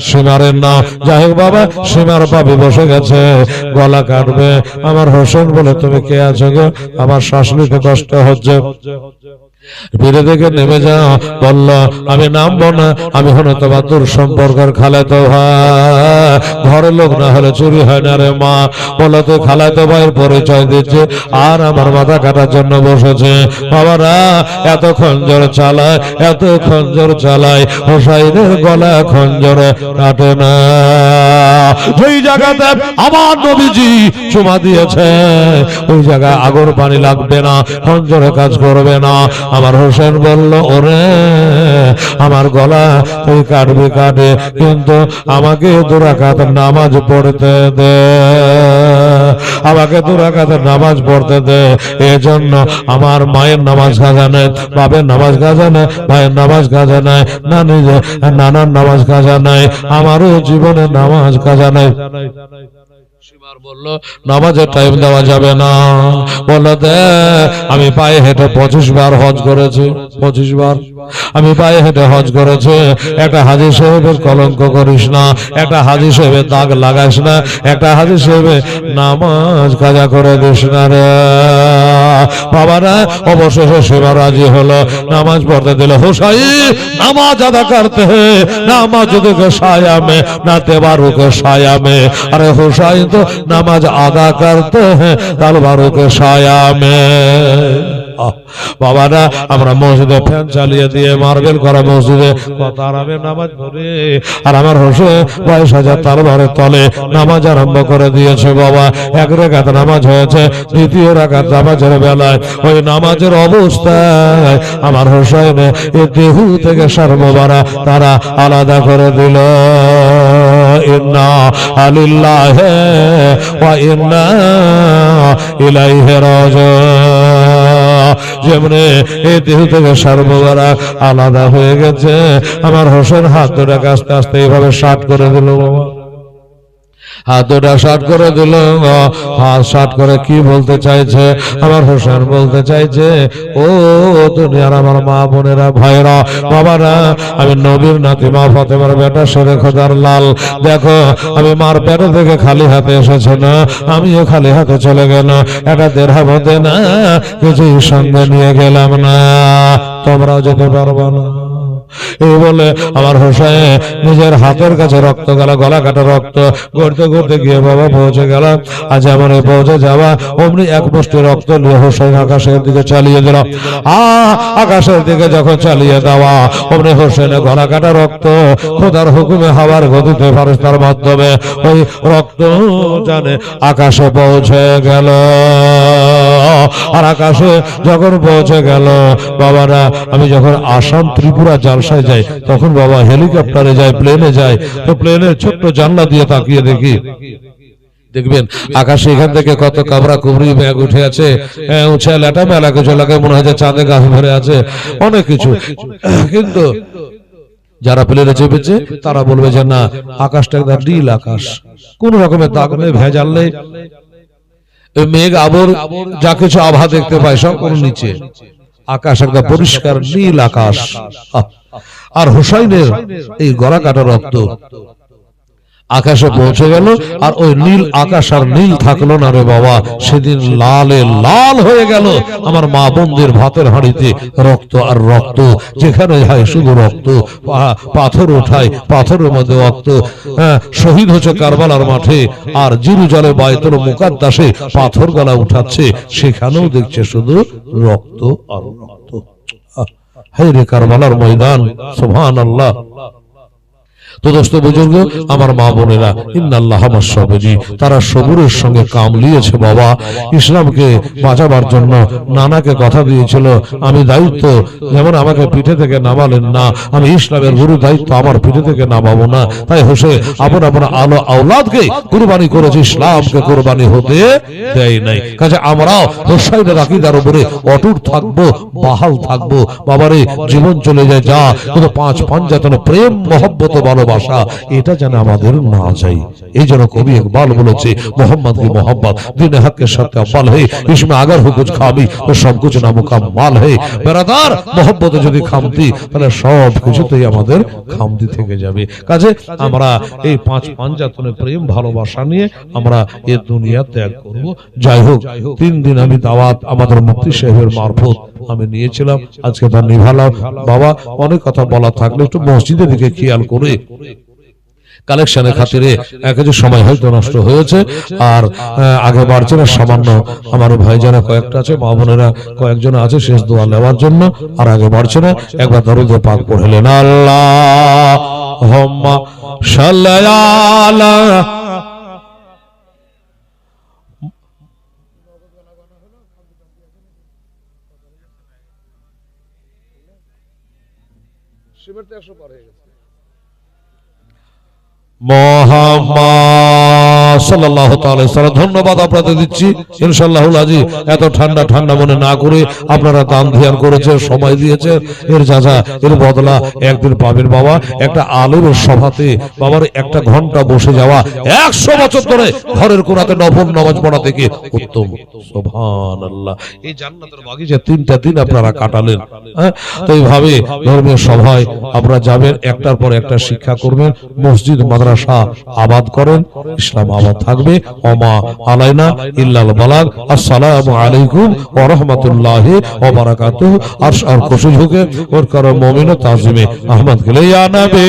সীমারের নাম। যাই হোক বাবা, সীমার পাবে বসে গেছে, গলা কাটবে। আমার হোসেন বলে, তুমি কে আছো গো? আমার শ্বাস নিতে কষ্ট হচ্ছে। ফিরে থেকে নেমে যাও। বলল, আমি নামবো না, আমি হলো তোমার দূর সম্পর্কের খালাতো ভাই, ঘরের লোক না হলে চুরি হয় না রে মা। বলো তো খালাতো ভাইয়ের পরিচয় দিচ্ছে, আর আমার মাথা কাটার জন্য বসেছে। বাবারা, এত খঞ্জর চালায়, এত খঞ্জর চালায়, হোসাইনের গলা খঞ্জরে কাটে না। যেই জায়গাতে আমার নবীজি চুমা দিয়েছে, ওই জায়গায় আগুন পানি লাগবে না, খঞ্জরে কাজ করবে না। আমার হোসেন বলল, ওরে আমার গলা তুই কাটবি কাটে, কিন্তু আমাকে দুরাকাত নামাজ পড়তে দে, আমাকে দুরাকাত নামাজ পড়তে দে। এজন্য আমার মায়ের নামাজ কাজা নেই, বাপের নামাজ কাজা নেই, ভাইয়ের নামাজ কাজা নেই, নানার নামাজ কাজা নেই, আমারও জীবনে নামাজ কাজা নেই। বললো, নামাজের টাইম দেওয়া যাবে না। বললো, আমি পায়ে হেঁটে 25 বার হজ করেছি, 25 বার আমি পায়ে হেঁটে হজ করেছি। একটা হাজী সাহেবের কলঙ্ক করিস না, একটা হাজী সাহেবের দাগ লাগাইস না, একটা হাজী সাহেবের নামাজ কাজা করে দিস না রে। বাবারা, অবশেষে সেবা রাজি হলো, নামাজ পড়তে দিল। হোসাইন নামাজ আদা করতে হে, নামাজ দেখে সায়া মে না তেবারু কে সায়া মে। আরে হোসাইন তো নামাজ আদা করতে হে তালবারু কে সায়া মে। বাবারা, আমরা মসজিদে ফ্যান চালিয়ে দিয়ে মার্বেল করা মসজিদে কত আরামে নামাজ পড়ে, আর আমার হোসেন 22,000 তালবারের তলে নামাজ আরম্ভ করে দিয়েছে। বাবা, এক রাকাত নামাজ হয়েছে, দ্বিতীয় রাকাত নামাজের বেলায় ওই নামাজের অবস্থায় আমার হোসেন এই দেহু থেকে সর্ববারা তারা আলাদা করে দিল। ইন্না আলিল্লাহি ওয়া ইন্না ইলাইহি রাজিউন। যেমনি এই দেহ থেকে সর্ববারা আলাদা হয়ে গেছে, আমার হোসেন হাত ধরে আস্তে আস্তে এইভাবে শার্ট করে দিল। বাবা, হাত দুটা শার্ট করে দিল। হাত শার্ট করে কি বলতে চাইছে? আমার হোসেন বলতে চাইছে, ও দুনিয়ার আমার মা বোনেরা, ভাইরা, বাবারা, আমি নবীর নাতি মা ফাতেমার বেটা শেরে খোদার লাল, দেখো আমি মার পেটে থেকে খালি হাতে এসেছে না, আমিও খালি হাতে চলে গেল, একটা দেড়হাম হতে না কিছুই সঙ্গে নিয়ে গেলাম না, তোমরাও যেতে পারবো না। এই বলে আমার হোসেন নিজের হাতের কাছে রক্ত গেল, গলা কাটা রক্ত করতে করতে গিয়ে বাবা পৌঁছে গেল। আজ আমার পৌঁছে যাওয়া অমনি এক মুষ্টি রক্ত নিয়ে হোসেন আকাশের দিকে চালিয়ে দিল। আকাশের দিকে যখন চালিয়ে দেওয়া অমনি হোসেনের গলা কাটা রক্ত খোদার হুকুমে হাওয়ার গতিতে ফেরেশতার মাধ্যমে ওই রক্ত জানে আকাশে পৌঁছে গেল। আর আকাশে যখন পৌঁছে গেল বাবারা, আমি যখন আসাম ত্রিপুরা জালসায় যাই তখন বাবা হেলিকপ্টারে যায়, প্লেনে যায়, তো প্লেনের ছোট্ট জানলা দিয়ে তাকিয়ে দেখি, দেখবেন আকাশে এখান থেকে কত কাবরা কুবরি ব্যাগ উঠে আছে, উঁচা লেটা মেলা কিছু লাগে, মনে হয় চাঁদে গাছ ভরে আছে, অনেক কিছু। কিন্তু যারা প্লেনে চেপেছে তারা বলবে যে না, আকাশটা একদম নীল আকাশ, কোন রকমের দাগ নেই, ভেজাল নেই, মেঘ আবর যা কিছু আভা দেখতে পায় সব ওর নিচে, আকাশ একদম পরিষ্কার নীল আকাশ। আর হোসাইনের এই গলা কাটা রক্ত আকাশে পৌঁছে গেল, আর ওই নীল আকাশ আর নীল থাকলো না রে বাবা, সেদিন লালে লাল হয়ে গেল আমার মা বোনদের ভাতের হাঁড়িতে রক্ত আর রক্ত, যেখানে যায় শুধু রক্ত, পাথর ওঠায় পাথরের মধ্যে রক্ত। শহীদ হচ্ছে কারবালার মাঠে, আর জেরুজালেম বাইতুল মুকাদ্দাসে পাথর গলা উঠাচ্ছে, সেখানেও দেখছে শুধু রক্ত আর রক্ত। হে রে কারবালার ময়দান, সুবহানাল্লাহ। তো দোস্ত বুজুর্গ, আমার মা বোনেরা, ইন্নাল্লাহ মাসসাবিরি, তারা সবুরের সঙ্গে কাম লিয়েছে বাবা। ইসলামকে বাঁচাবার জন্য নানাকে কথা দিয়েছিল, আমি দায়িত্ব যেমন আমাকে পিঠে থেকে নামালেন না, আমি ইসলামের গুরু দায়িত্ব আমার পিঠে থেকে নামাবো না। তাই হোসে আপন আপন আলো আওলাদকে কুরবানি করেছে, ইসলামকে কুরবানি হতে দেয় নাই। কাজে আমরাও হোসাইনের আকীদার উপরে অটুট থাকবো, বাহাল থাকবো। বাবারে, জীবন চলে যায় যা, কিন্তু পাঁচ পাঞ্জাতনে প্রেম মহব্বত ভালোবাসা এটা যেন আমাদের না যায়। এই জন্য কবি ইকবাল বলেছে, মোহাম্মদ কি মোহাম্মদ দিন হক के साथ अव्वल है, इसमें अगर हो कुछ खामी तो सब कुछ नामुकम्मल है। বেরাদার, মহব্বতে যদি খামতি তাহলে সব কিছুতেই আমাদের খামতি থেকে যাবে। কাজে আমরা এই পাঁচ পাঞ্জাতনের প্রেম ভালোবাসা নিয়ে আমরা এই দুনিয়া ত্যাগ করব। যাই হোক, 3 দিন আমি দাওয়াত আমাদের মুফতি সাহেবের মারফত আমি নিয়েছিলাম, আজকে তা নিভালাম। বাবা, অনেক কথা বলা থাকলে একটু মসজিদের দিকে খেয়াল করে কালেকশনের খাতিরে কিছু সময় হয়তো নষ্ট হয়েছে, আর আগে বাড়ছে না। সামান্য আমার ভাইজানা কয়েকটা আছে, মা বোনেরা কয়েকজন আছে শেষ দোয়া নেওয়ার জন্য, আর আগে বাড়ছে না। একবার দরুদ পাক পড়লেন, আল্লাহুম্মা সাল্লি আলা মুহাম্মদ সাল্লাল্লাহু তাআলা আলাইহি ওয়াসাল্লাম। ধন্যবাদ আপনাদের দিচ্ছি ইনশাআল্লাহুল আজিজ। এত ঠান্ডা ঠান্ডা মনে না করে আপনারা দান ধ্যান করেছেন, সময় দিয়েছেন, এর যাজা এর বদলা একদিন পাবেন বাবা। একটা আলেমের সভাতে বাবার একটা ঘন্টা বসে যাওয়া 100 বছর ধরে ঘরের কোণাতে নফল নামাজ পড়া থেকে উত্তম। সুবহানাল্লাহ। এই জান্নাতের বাগিচা 3টা দিন আপনারা কাটালেন। তো এইভাবে ধর্মীয় সভায় আপনারা যাবেন, একটার পর একটা শিক্ষা করবেন, মসজিদ মাদ্রাসা আবাদ করেন, ইসলাম আবাদ থাকবে। ওমা আলাইনা ইল্লাল বালাগ। আসসালামু আলাইকুম ওয়া রাহমাতুল্লাহি ওয়া বারাকাতুহু। আর খুশি ঝুঁকে ওর করো মুমিন তাজিমে আহমদ গেলে ইয়া নবী।